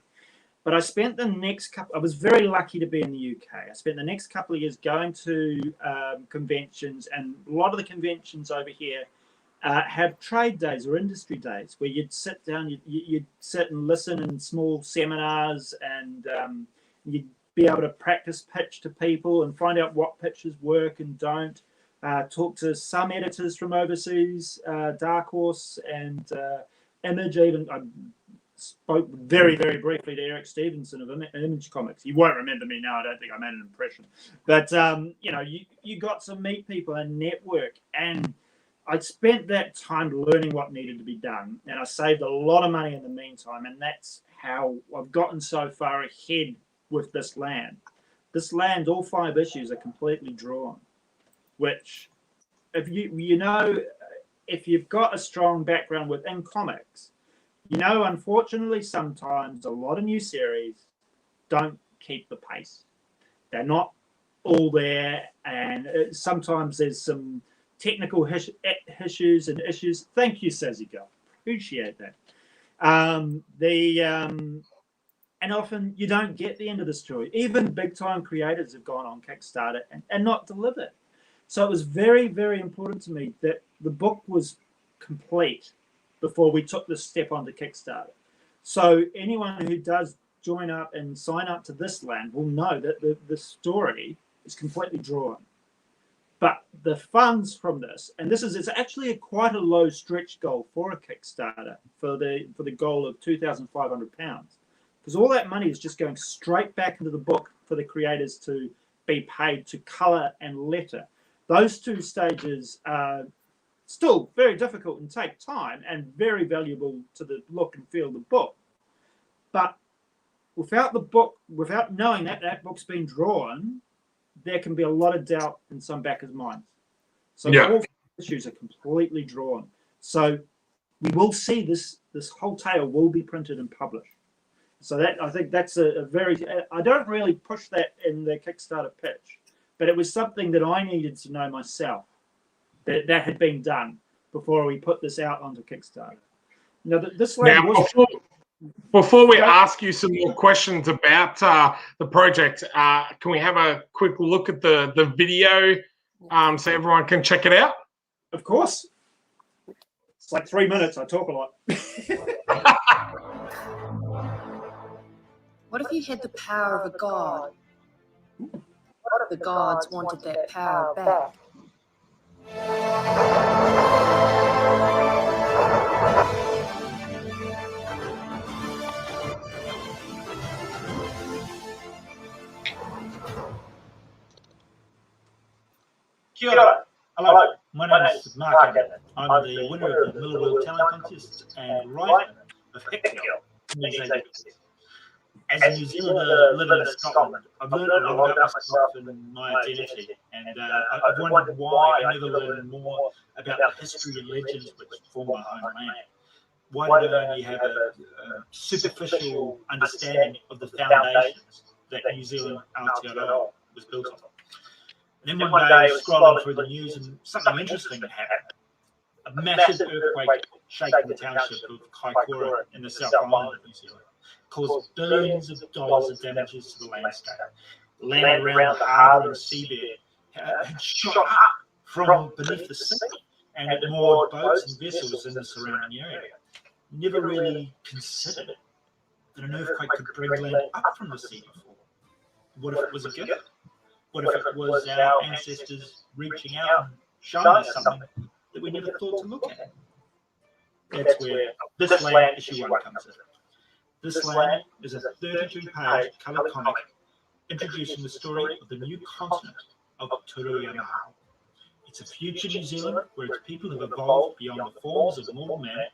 But I spent the next couple, I was very lucky to be in the UK. I spent the next couple of years going to conventions, and a lot of the conventions over here have trade days or industry days where you'd sit down, you'd sit and listen in small seminars, and you'd be able to practice pitch to people and find out what pitches work and don't. Talk to some editors from overseas, Dark Horse and Image even. I spoke very, very briefly to Eric Stevenson of Image Comics. He won't remember me now. I don't think I made an impression. But, you got to meet people and network. And I spent that time learning what needed to be done. And I saved a lot of money in the meantime. And that's how I've gotten so far ahead with this land. This land, all 5 issues are completely drawn, which if if you've got a strong background within comics, unfortunately, sometimes a lot of new series don't keep the pace. They're not all there, and sometimes there's some technical issues and issues. Thank you, Sazzy Girl. Appreciate that. And often you don't get the end of the story. Even big-time creators have gone on Kickstarter and not delivered. So it was very, very important to me that the book was complete before we took this step onto Kickstarter. So anyone who does join up and sign up to this land will know that the story is completely drawn. But the funds from this, and it's actually quite a low stretch goal for a Kickstarter for the goal of £2,500, because all that money is just going straight back into the book for the creators to be paid to colour and letter. Those 2 stages are still very difficult and take time and very valuable to the look and feel of the book. But without the book, without knowing that book's been drawn, there can be a lot of doubt in some backers' minds. So all 5 issues are completely drawn. So we will see this whole tale will be printed and published. So that, I think that's a very, I don't really push that in the Kickstarter pitch, but it was something that I needed to know myself, that had been done before we put this out onto Kickstarter. Now, before we ask you some more questions about the project, can we have a quick look at the video so everyone can check it out? Of course. It's like 3 minutes. I talk a lot. What if you had the power of a god? What if the gods wanted that power back? Kia ora. Hello, my name is Mark Abnett. I'm the winner of the Miller World Talent Contest and writer of Hector, New Zealand. As a New Zealander living in Scotland, I've learned a lot about myself and my identity, and I've wondered why I never learned more about the history and legends which form my homeland. Why did I only have a superficial understanding of the foundations that New Zealand Aotearoa was built on? And then one day I was scrolling through the news and something interesting had happened. A massive earthquake shaking the township of Kaikoura in the South Island of New Zealand caused billions of dollars of damages to the landscape. The land around the harbour and seabed had shot up from beneath the sea, and it moored boats and vessels in the surrounding area. Never really considered that an earthquake could bring land up from the sea before. What if it was a gift? What if it was our ancestors reaching out and showing us something that we never thought to look at? That's where this land issue 1 comes in. This land is a 32-page colour comic introducing the story of the new continent of Turuyamaha. It's a future New Zealand where its people have evolved beyond the forms of mortal man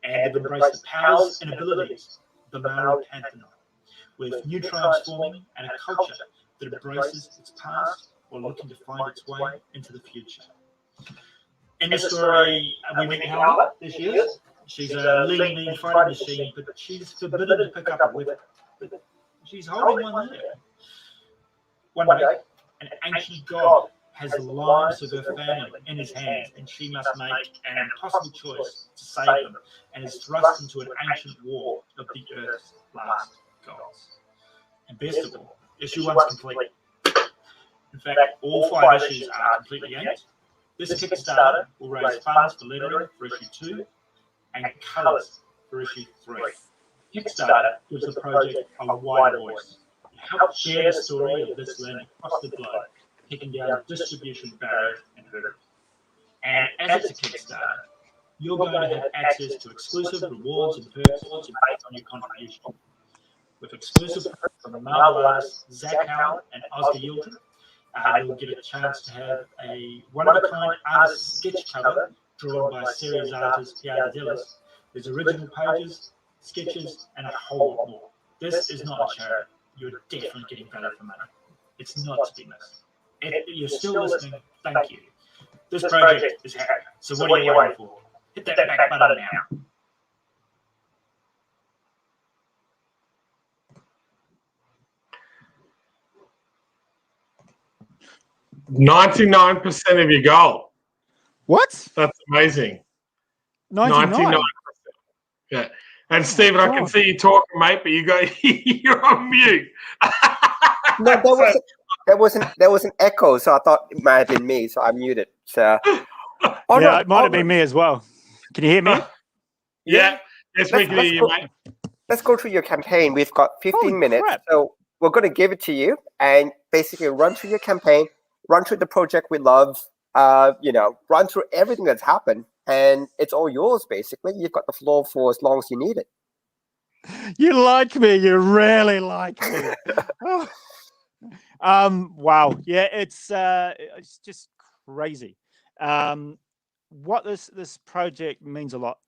and have embraced the powers and abilities of the Maori pantheon, with new tribes forming and a culture that embraces its past while looking to find its way into the future. In the story, we meet Helga. There she is. She's a lean, mean fighting machine, but she's forbidden to pick up a weapon. She's holding one there. One day, an ancient god has the lives of her family in his hands, and she must make an impossible choice to save them, and is thrust into an ancient war of the Earth's last gods. And best of all, issue 1's complete. In fact, all 5 issues are completely inked. This Kickstarter will raise funds for lettering for issue 2 and colours for issue 3. Kickstarter gives the project a wider voice. It helps share the story of this land across the globe, kicking down distribution barriers and hurdles. And as it's a Kickstarter, you're going to have access to exclusive rewards and perks based on your contribution. With exclusive perks from the Marvel artists Zach Howard and Oscar Yilton, you'll get a chance to have a one-of-a-kind artist sketch cover drawn by series artist Pierre Delis. There's original pages, sketches, and a whole lot more. This is not a charity. You're definitely getting value for money. It's not to be missed. If you're still listening, thank you. This project is happening. So what are you waiting for? Hit that back button now. %99% of your goal. What? That's amazing. 99. Yeah. And Stephen, I can see you talking, mate, but you're on mute. No, there was an echo, so I thought it might have been me, so I muted. So it might have been me as well. Can you hear me? Yeah. Yes, we can hear you, mate. Let's go through your campaign. We've got 15 minutes, crap. so we're going to give it to you and basically run through your campaign, run through the project we love, run through everything that's happened, and it's all yours, basically. You've got the floor for as long as you need it. You like me. You really like me. Wow. Yeah, it's just crazy. What this project means a lot.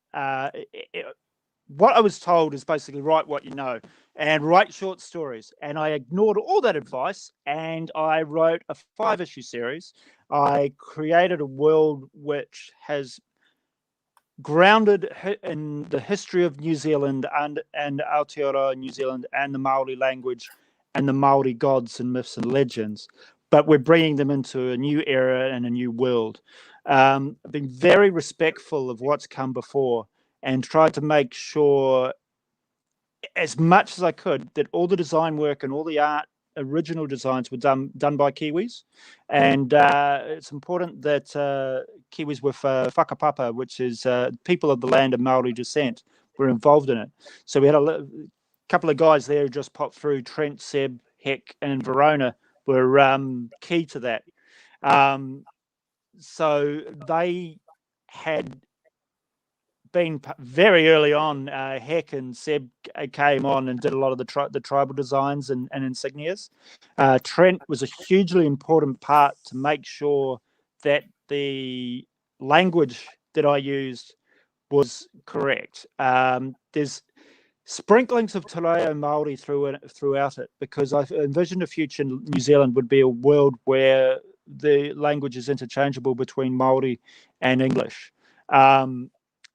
What I was told is basically write what you know and write short stories. And I ignored all that advice and I wrote a 5-issue series. I created a world which has grounded in the history of New Zealand and Aotearoa New Zealand and the Maori language and the Maori gods and myths and legends. But we're bringing them into a new era and a new world. I've been very respectful of what's come before and tried to make sure as much as I could that all the design work and all the art original designs were done by Kiwis. And it's important that Kiwis with whakapapa, which is people of the land of Maori descent, were involved in it. So we had a couple of guys there who just popped through. Trent, Seb, Heck, and Verona were key to that. So they had been very early on. Heck and Seb came on and did a lot of the tribal designs and insignias. Trent was a hugely important part to make sure that the language that I used was correct. There's sprinklings of Te Reo Māori throughout it, because I envisioned a future in New Zealand would be a world where the language is interchangeable between Māori and English.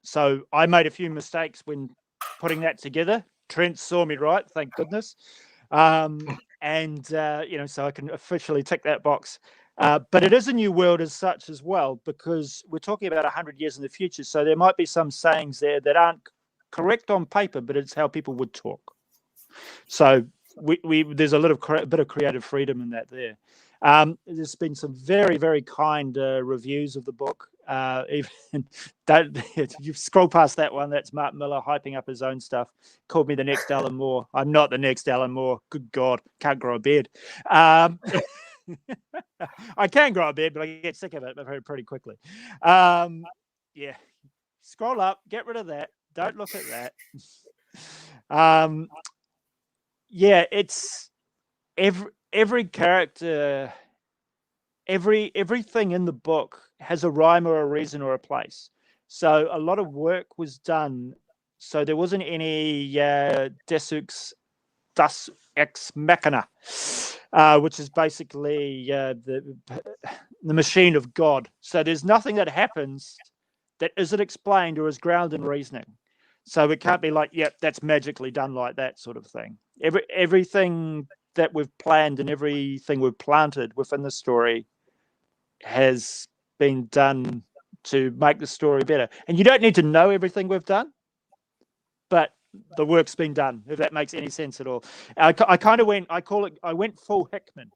So I made a few mistakes when putting that together. Trent saw me right, thank goodness. So I can officially tick that box. But it is a new world as such as well, because we're talking about 100 years in the future. So there might be some sayings there that aren't correct on paper, but it's how people would talk. So there's a little bit of creative freedom in that there. There's been some very, very kind reviews of the book. Even you scroll past that one, that's Mark Miller hyping up his own stuff. Called me the next Alan Moore. I'm not the next Alan Moore. Good God, can't grow a beard. I can grow a beard, but I get sick of it pretty quickly. Yeah, scroll up, get rid of that. Don't look at that. Yeah, it's every character, everything in the book has a rhyme or a reason or a place. So a lot of work was done. So there wasn't any Deus ex machina, which is basically the machine of God. So there's nothing that happens that isn't explained or is grounded in reasoning. So it can't be like, yep, that's magically done like that sort of thing. Everything that we've planned and everything we've planted within the story has been done to make the story better. And you don't need to know everything we've done, but the work's been done, if that makes any sense at all. I kind of went, I went full Hickman,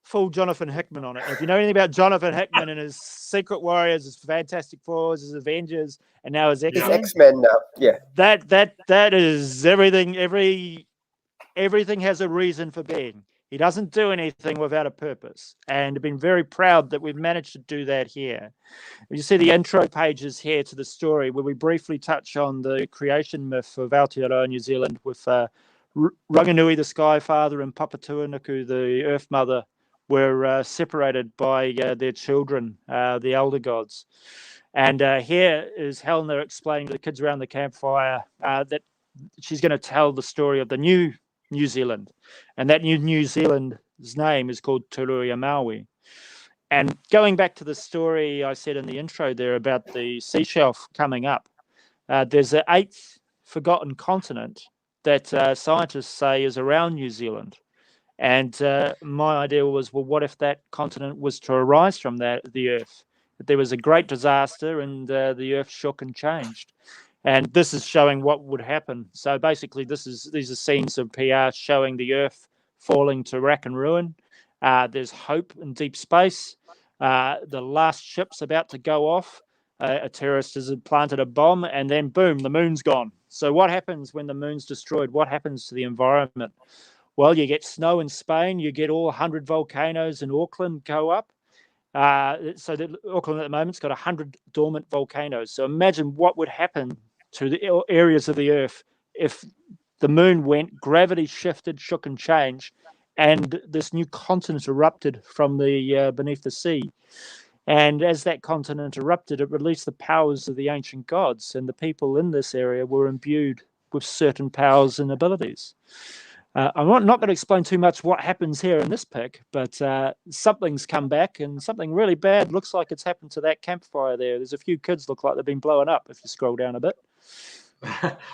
full Jonathan Hickman on it. And if you know anything about Jonathan Hickman and his Secret Warriors, his Fantastic Fours, his Avengers, and now his X-Men. It's X-Men now, yeah. That is everything. Everything has a reason for being. He doesn't do anything without a purpose, and I've been very proud that we've managed to do that here. You see the intro pages here to the story where we briefly touch on the creation myth of Aotearoa, New Zealand, with Ranganui, the Sky Father, and Papatuanuku, the Earth Mother, were separated by their children, the elder gods. And here is Helena explaining to the kids around the campfire that she's going to tell the story of the new New Zealand. And that New Zealand's name is called Turuia Maui. And going back to the story I said in the intro there about the sea shelf coming up, there's an 8th forgotten continent that scientists say is around New Zealand. And my idea was, well, what if that continent was to arise from the Earth? That there was a great disaster and the Earth shook and changed. And this is showing what would happen. So basically, these are scenes of PR showing the Earth falling to rack and ruin. There's hope in deep space. The last ship's about to go off. A terrorist has planted a bomb, and then boom, the moon's gone. So what happens when the moon's destroyed? What happens to the environment? Well, you get snow in Spain. You get all 100 volcanoes in Auckland go up. So Auckland at the moment's got 100 dormant volcanoes. So imagine what would happen to the areas of the Earth if the moon went, gravity shifted, shook and changed, and this new continent erupted from the beneath the sea. And as that continent erupted, it released the powers of the ancient gods, and the people in this area were imbued with certain powers and abilities. I'm not going to explain too much what happens here in this pic, but something's come back, and something really bad looks like it's happened to that campfire there. There's a few kids look like they've been blown up if you scroll down a bit.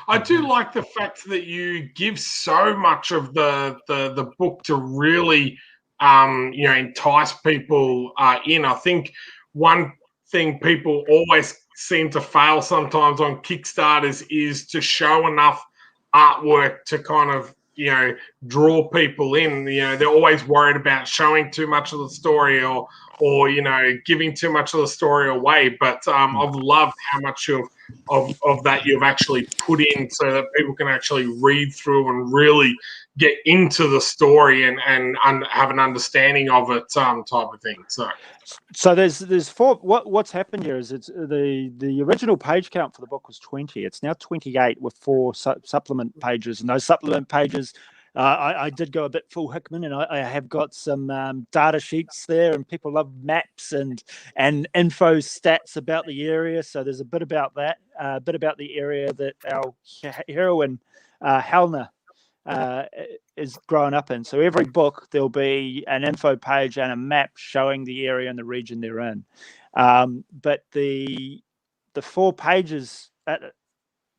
I do like the fact that you give so much of the book to really entice people in. I think one thing people always seem to fail sometimes on Kickstarters is to show enough artwork to kind of draw people in. They're always worried about showing too much of the story or giving too much of the story away. But I've loved how much of that you've actually put in so that people can actually read through and really get into the story and have an understanding of it, type of thing. So there's 4. What's happened here is it's the original page count for the book was 20. It's now 28 with 4 supplement pages, and those supplement pages. I did go a bit full Hickman, and I have got some data sheets there, and people love maps and info stats about the area. So there's a bit about that, a bit about the area that our heroine Helena is growing up in. So every book there'll be an info page and a map showing the area and the region they're in. But the 4 pages,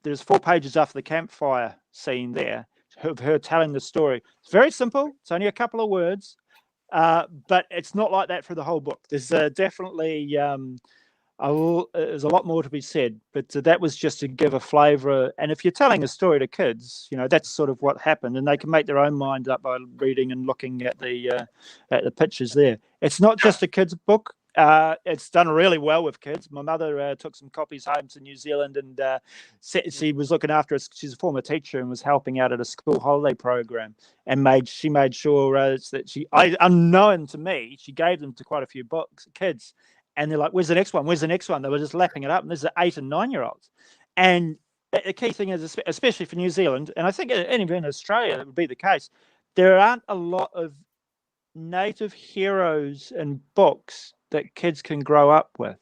there's 4 pages after the campfire scene there of her telling the story. It's very simple. It's only a couple of words, but it's not like that for the whole book. There's definitely there's a lot more to be said, but that was just to give a flavour. And if you're telling a story to kids, that's sort of what happened, and they can make their own mind up by reading and looking at the pictures there. It's not just a kids' book. It's done really well with kids. My mother took some copies home to New Zealand, and she was looking after us. She's a former teacher and was helping out at a school holiday program, and she made sure that unknown to me, she gave them to quite a few kids. And they're like, where's the next one? Where's the next one? They were just lapping it up. And this is 8 and 9-year-olds. And the key thing is, especially for New Zealand, and I think even in Australia, it would be the case, there aren't a lot of native heroes and books that kids can grow up with,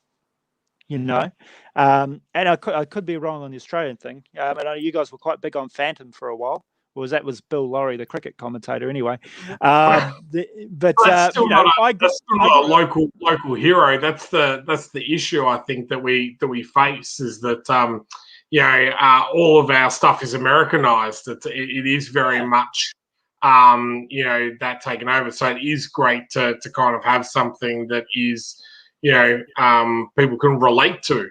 and I could be wrong on the Australian thing. I know you guys were quite big on Phantom for a while. That was Bill Lawry, the cricket commentator, anyway. That's still not a local hero. That's the issue I think that we face is that all of our stuff is Americanized. It is very much that taken over. So it is great to kind of have something that is people can relate to.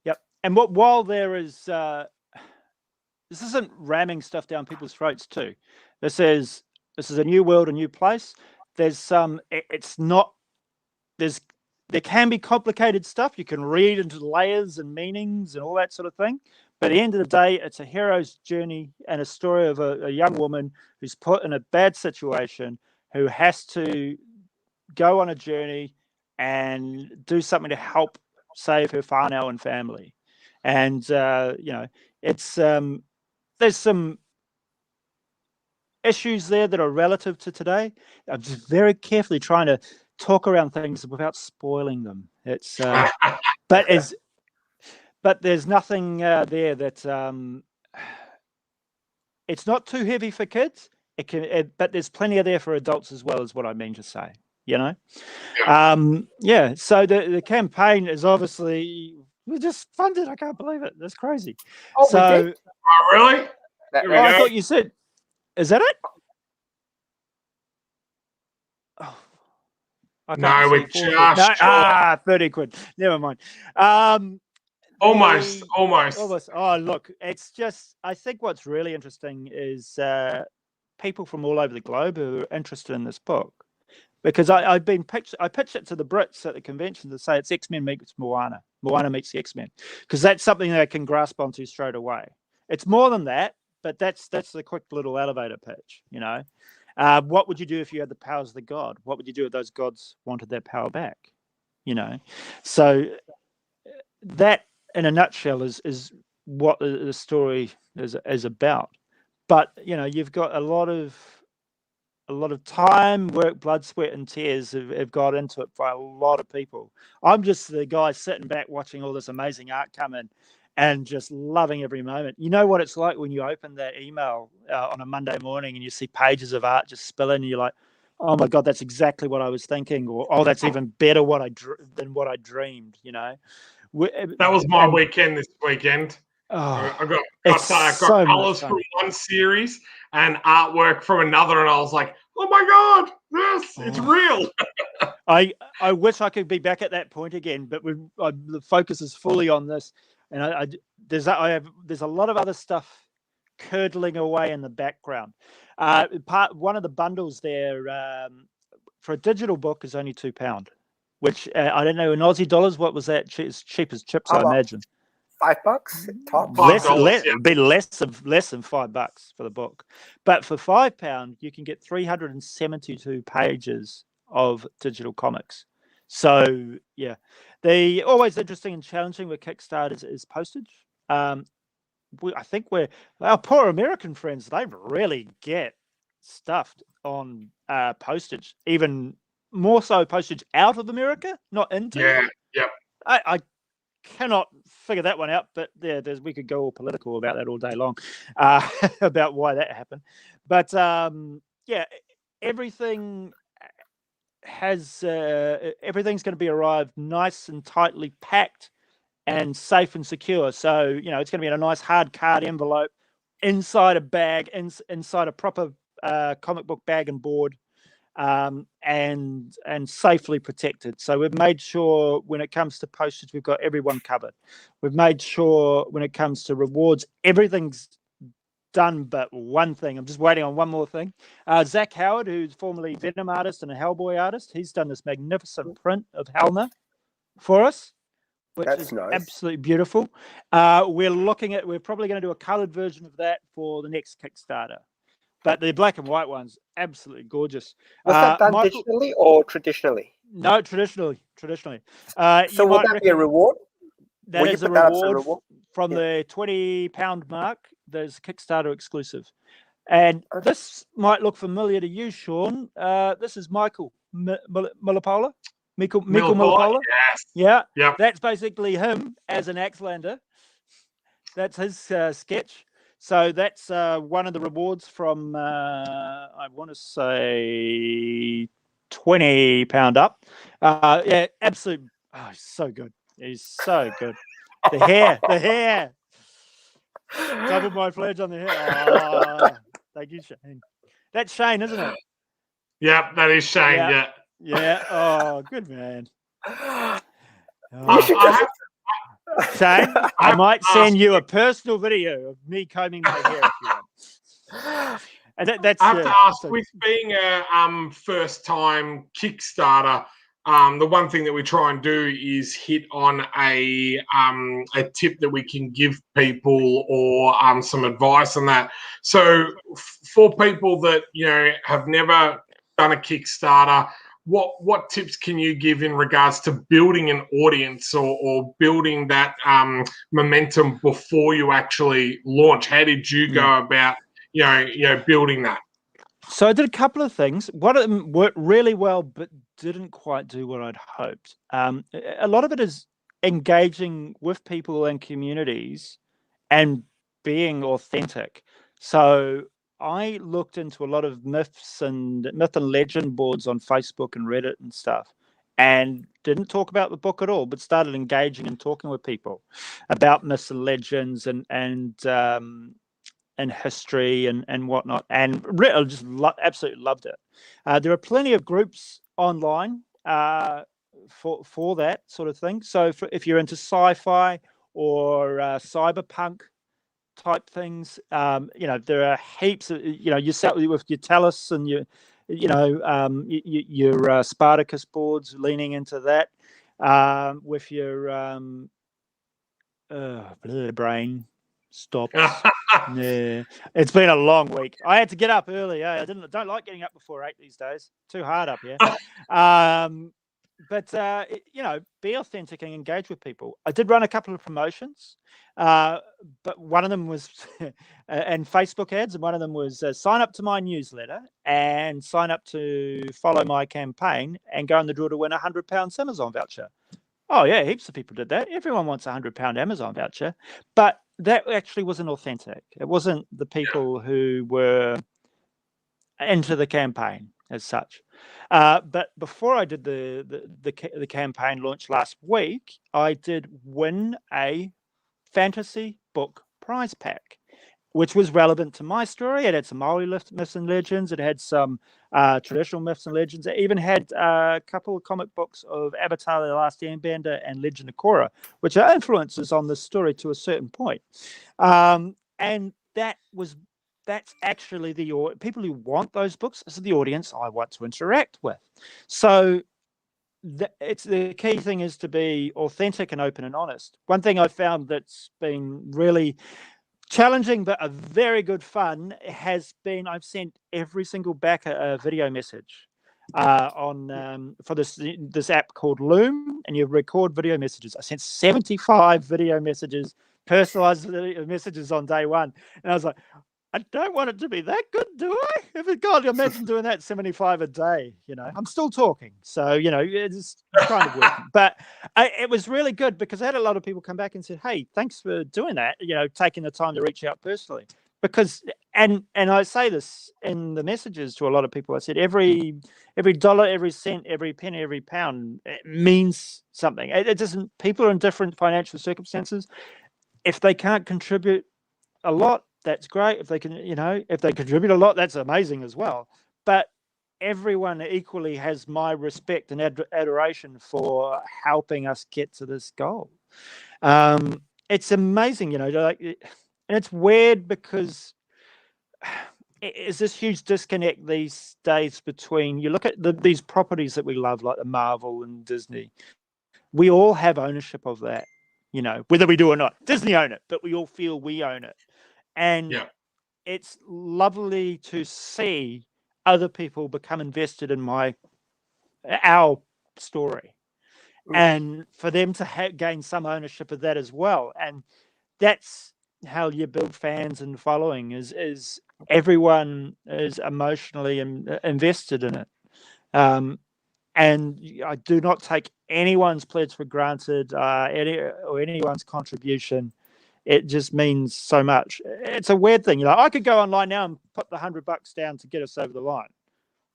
Yep. And while there is, this isn't ramming stuff down people's throats too. This is a new world, a new place. There's there can be complicated stuff. You can read into layers and meanings and all that sort of thing. But at the end of the day, it's a hero's journey and a story of a young woman who's put in a bad situation, who has to go on a journey and do something to help save her whānau and family. And, it's there's some issues there that are relative to today. I'm just very carefully trying to talk around things without spoiling them. It's but there's nothing there that it's not too heavy for kids. But there's plenty of there for adults as well, is what I mean to say. So the campaign is obviously, we just funded. I can't believe it. That's crazy. Oh, we did? Oh, really? I thought you said, is that it? Oh, no, we just 30 quid. Never mind. Almost. Oh, look, it's just, I think what's really interesting is people from all over the globe who are interested in this book. Because I pitched it to the Brits at the convention to say it's X-Men meets Moana. Moana meets the X-Men. Because that's something they can grasp onto straight away. It's more than that, but that's the quick little elevator pitch, What would you do if you had the powers of the god? What would you do if those gods wanted their power back? So that, in a nutshell, is what the story is about. But you've got a lot of time, work, blood, sweat, and tears have got into it by a lot of people. I'm just the guy sitting back watching all this amazing art come in and just loving every moment. You know what it's like when you open that email on a Monday morning and you see pages of art just spill in, and you're like, oh my God, that's exactly what I was thinking, or oh, that's even better than what I dreamed. That was my weekend this weekend. Oh, I got so colours from one series and artwork from another, and I was like, oh my God, yes, it's real. I wish I could be back at that point again, but the focus is fully on this, and there's a lot of other stuff curdling away in the background. One of the bundles there for a digital book is only £2, which I don't know in Aussie dollars. What was that? It's cheap as chips, I imagine. $5 top. It'd be less than $5 for the book, but for £5 you can get 372 pages of digital comics. So yeah, the always interesting and challenging with Kickstarter is postage. I think our poor American friends, they really get stuffed on postage, even more so postage out of America, not into. Yeah. I cannot figure that one out, but we could go all political about that all day long, about why that happened. But everything everything's going to be arrived nice and tightly packed and safe and secure. So it's going to be in a nice hard card envelope, inside a bag, inside a proper comic book bag and board. And safely protected. So we've made sure when it comes to postage, we've got everyone covered. We've made sure when it comes to rewards, everything's done but one thing. I'm just waiting on one more thing. Zach Howard, who's formerly Venom artist and a Hellboy artist, he's done this magnificent print of Helena for us, which is nice. Absolutely beautiful. We're probably going to do a colored version of that for the next Kickstarter. But the black and white one's absolutely gorgeous. Was that done digitally or traditionally? No, traditionally. So would that be a reward? That is a reward from the £20 mark. There's Kickstarter exclusive. And this might look familiar to you, Sean. This is Michael Milipola. Michael Milipola. Yes. Yeah. That's basically him as an Axlander. That's his sketch. So that's one of the rewards from, I want to say, £20 up. Absolute. Oh, he's so good. He's so good. The hair. Double my pledge on the hair. Oh, thank you, Shane. That's Shane, isn't it? Yep, that is Shane. Yeah. Oh, good man. You should I just Shane, I might send you a personal video of me combing my hair if you want. And that's I have to ask, so- with being a first-time Kickstarter, the one thing that we try and do is hit on a tip that we can give people, or some advice on that. So, for people that have never done a Kickstarter, what tips can you give in regards to building an audience, or building that momentum before you actually launch? How did you go about building that? So I did a couple of things. One of them worked really well, but didn't quite do what I'd hoped. A lot of it is engaging with people and communities and being authentic. So I looked into a lot of myth and legend boards on Facebook and Reddit and stuff, and didn't talk about the book at all, but started engaging and talking with people about myths and legends and history and whatnot, and I just absolutely loved it. There are plenty of groups online for that sort of thing. So if you're into sci-fi or cyberpunk type things, there are heaps of, you sat with your Talus and your Spartacus boards, leaning into that, with your brain stops. Yeah, it's been a long week. I had to get up early. I don't like getting up before 8 these days. Too hard up here. But be authentic and engage with people. I did run a couple of promotions, but one of them was and Facebook ads, and one of them was sign up to my newsletter and sign up to follow my campaign and go in the draw to win £100 Amazon voucher. Oh yeah, heaps of people did that. Everyone wants £100 Amazon voucher, but that actually wasn't authentic. It wasn't the people who were into the campaign as such. But before I did the campaign launch last week, I did win a fantasy book prize pack, which was relevant to my story. It had some Maori myths and legends. It had some traditional myths and legends. It even had a couple of comic books of Avatar: The Last Airbender and Legend of Korra, which are influences on the story to a certain point. And that's actually the people who want those books. This is the audience I want to interact with. So it's the key thing is to be authentic and open and honest. One thing I found that's been really challenging but a very good fun has been I've sent every single backer a video message for this app called Loom, and you record video messages. I sent 75 video messages, personalized video messages on day one, and I was like, I don't want it to be that good, do I? God, imagine doing that 75 a day. I'm still talking, so it's kind of working. But it was really good because I had a lot of people come back and said, "Hey, thanks for doing that. Taking the time to reach out personally." Because and I say this in the messages to a lot of people. I said every dollar, every cent, every penny, every pound, it means something. It doesn't. People are in different financial circumstances. If they can't contribute a lot, that's great. If they can, if they contribute a lot, that's amazing as well. But everyone equally has my respect and adoration for helping us get to this goal. It's amazing, and it's weird because it's this huge disconnect these days between, you look at these properties that we love, like the Marvel and Disney. We all have ownership of that, whether we do or not. Disney own it, but we all feel we own it. And it's lovely to see other people become invested in our story, and for them to gain some ownership of that as well. And that's how you build fans and following. Is everyone is emotionally invested in it. And I do not take anyone's pledge for granted, anyone's contribution. It just means so much. It's a weird thing. I could go online now and put the $100 down to get us over the line,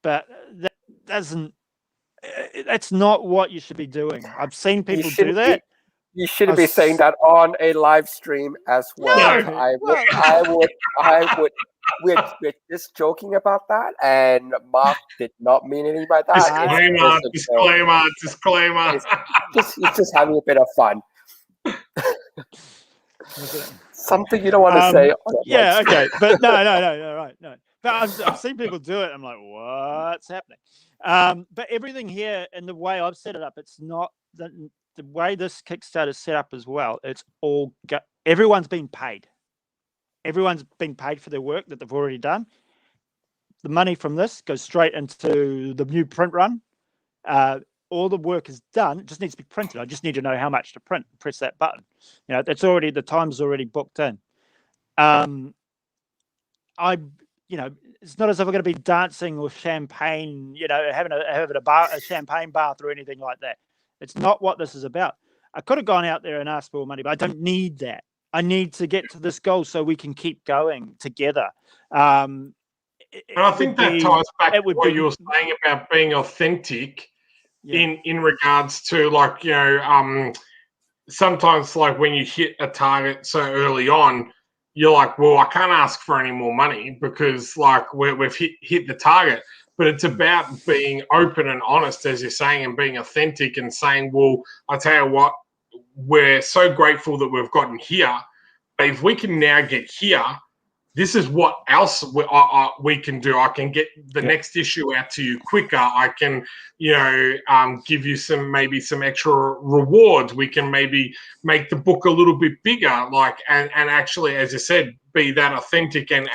but that's not what you should be doing. I've seen people do that. You shouldn't be saying that on a live stream as well. No. I would we're just joking about that, and Mark did not mean anything by that. Disclaimer, disclaimer. He's just having a bit of fun. Something you don't want to say. Yeah, okay, but no, right, no. But I've seen people do it. I'm like, what's happening? But everything here and the way I've set it up, it's not the way this Kickstarter is set up as well. It's all everyone's been paid. Everyone's been paid for their work that they've already done. The money from this goes straight into the new print run. All the work is done. It just needs to be printed. I just need to know how much to print. Press that button. You know, that's already, the time's already booked in. It's not as if I'm going to be dancing with champagne, having a champagne bath or anything like that. It's not what this is about. I could have gone out there and asked for money, but I don't need that. I need to get to this goal so we can keep going together. And I think that ties back to what you were saying about being authentic. Yeah. In regards to sometimes like when you hit a target so early on, you're like, well, I can't ask for any more money because like we've hit the target. But it's about being open and honest, as you're saying, and being authentic and saying, well, I tell you what, we're so grateful that we've gotten here. But if we can now get here, this is what else we can do. I can get the next issue out to you quicker. I can, give you some extra rewards. We can maybe make the book a little bit bigger, and actually, as I said, be that authentic and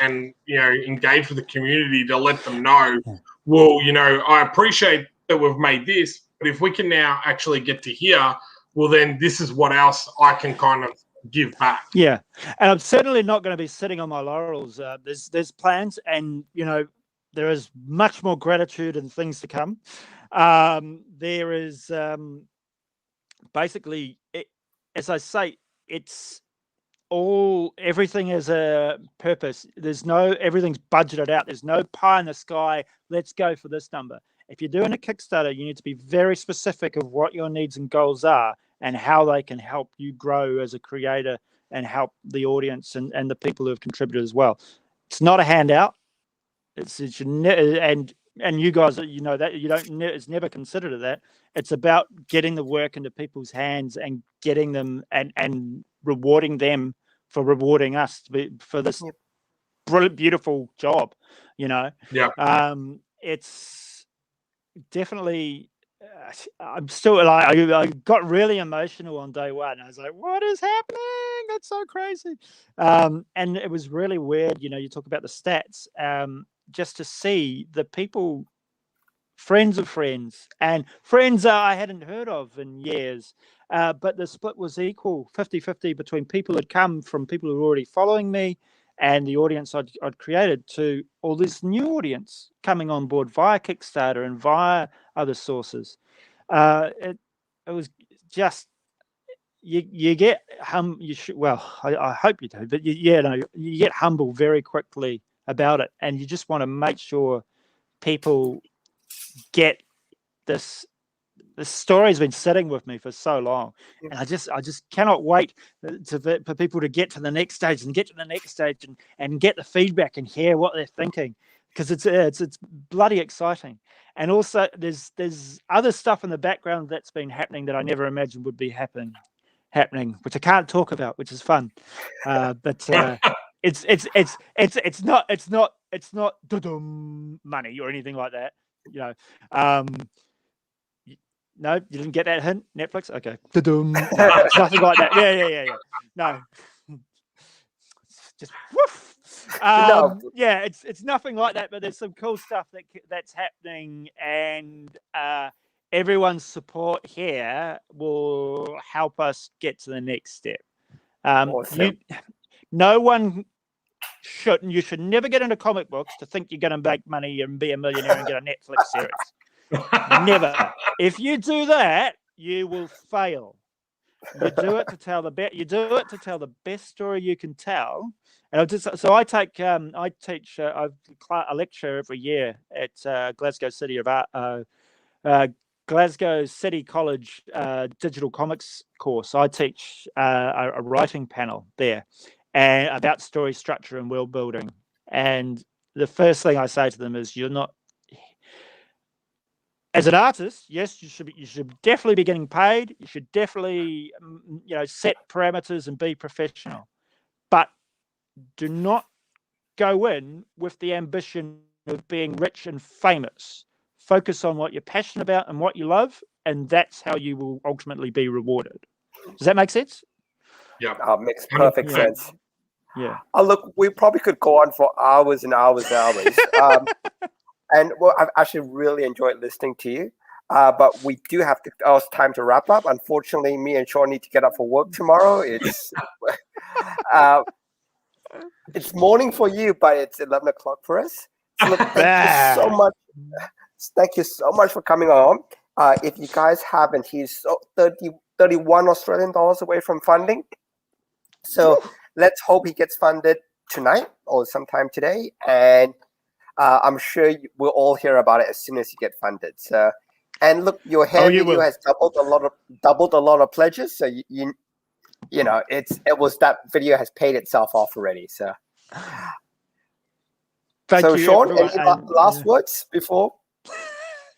engage with the community to let them know, well, I appreciate that we've made this, but if we can now actually get to here, well, then this is what else I can kind of give back. Yeah, and I'm certainly not going to be sitting on my laurels. There's plans, and there is much more gratitude and things to come. There is basically, as I say, everything is a purpose. Everything's budgeted out. There's no pie in the sky. Let's go for this number. If you're doing a Kickstarter, you need to be very specific of what your needs and goals are and how they can help you grow as a creator and help the audience and the people who have contributed as well. It's not a handout. And you guys, that it's never considered that. It's about getting the work into people's hands and getting them and rewarding them for rewarding us for this brilliant, beautiful job. It's definitely. I'm still I got really emotional on day one. I was like, what is happening? That's so crazy. And it was really weird. You talk about the stats, just to see the people, friends of friends and friends I hadn't heard of in years. But the split was equal, 50-50 between people who'd come from people who were already following me and the audience I'd created to all this new audience coming on board via Kickstarter and via other sources. It was just you get I hope you do, but you get humble very quickly about it, and you just want to make sure people get this. The story's been sitting with me for so long, and I just cannot wait for people to get to the next stage and and get the feedback and hear what they're thinking, because it's bloody exciting. And also there's other stuff in the background that's been happening that I never imagined would be happening, which I can't talk about, which is fun. But it's not money or anything like that. No, you didn't get that hint? Netflix? Okay. It's nothing like that. Yeah. No. Just woof. Yeah, it's nothing like that, but there's some cool stuff that's happening, and everyone's support here will help us get to the next step. Awesome. You should never get into comic books to think you're going to make money and be a millionaire and get a Netflix series. Never. If you do that, you will fail. You do it to tell the best story you can tell. And I teach a lecture every year at Glasgow City Glasgow City College digital comics course. I teach a writing panel there and about story structure and world building. And the first thing I say to them is, you're not, as an artist, yes, you should definitely be getting paid. You should definitely, set parameters and be professional. But do not go in with the ambition of being rich and famous. Focus on what you're passionate about and what you love, and that's how you will ultimately be rewarded. Does that make sense? Yeah, makes perfect sense. Yeah. Look, we probably could go on for hours and hours and hours. And well, I've actually really enjoyed listening to you. But we do have to. It's time to wrap up. Unfortunately, me and Sean need to get up for work tomorrow. It's morning for you, but it's 11 o'clock for us. So look, thank you so much. Thank you so much for coming on. If you guys haven't, he's 31 Australian dollars away from funding. So let's hope he gets funded tonight or sometime today. And I'm sure we'll all hear about it as soon as you get funded. So, and look, your hair video has doubled a lot of pledges. So you know, that video has paid itself off already. So, Thank you, Sean, everyone. any last words before?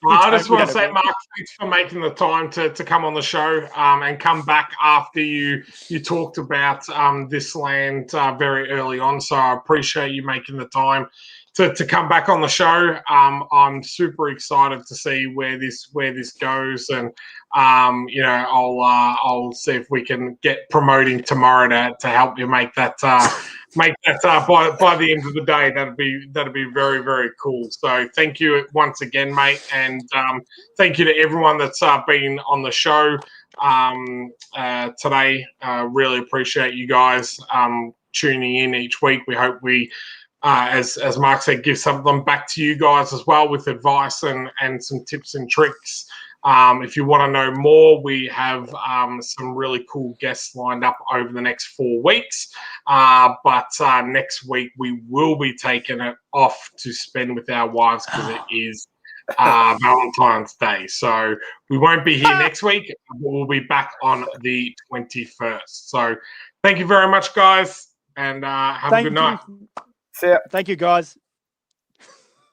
I just want to say, Mark, thanks for making the time to come on the show and come back after you talked about this land very early on. So I appreciate you making the time to come back on the show. I'm super excited to see where this goes, and I'll see if we can get promoting tomorrow to help you make that by the end of the day. That'd be very, very cool. So thank you once again, mate, and thank you to everyone that's been on the show today. Really appreciate you guys tuning in each week. We hope we, as Mark said, give some of them back to you guys as well with advice and some tips and tricks. If you want to know more, we have some really cool guests lined up over the next 4 weeks. But next week, we will be taking it off to spend with our wives because it is Valentine's Day. So we won't be here next week, but we'll be back on the 21st. So thank you very much, guys, and have a good night. See ya. Thank you, guys.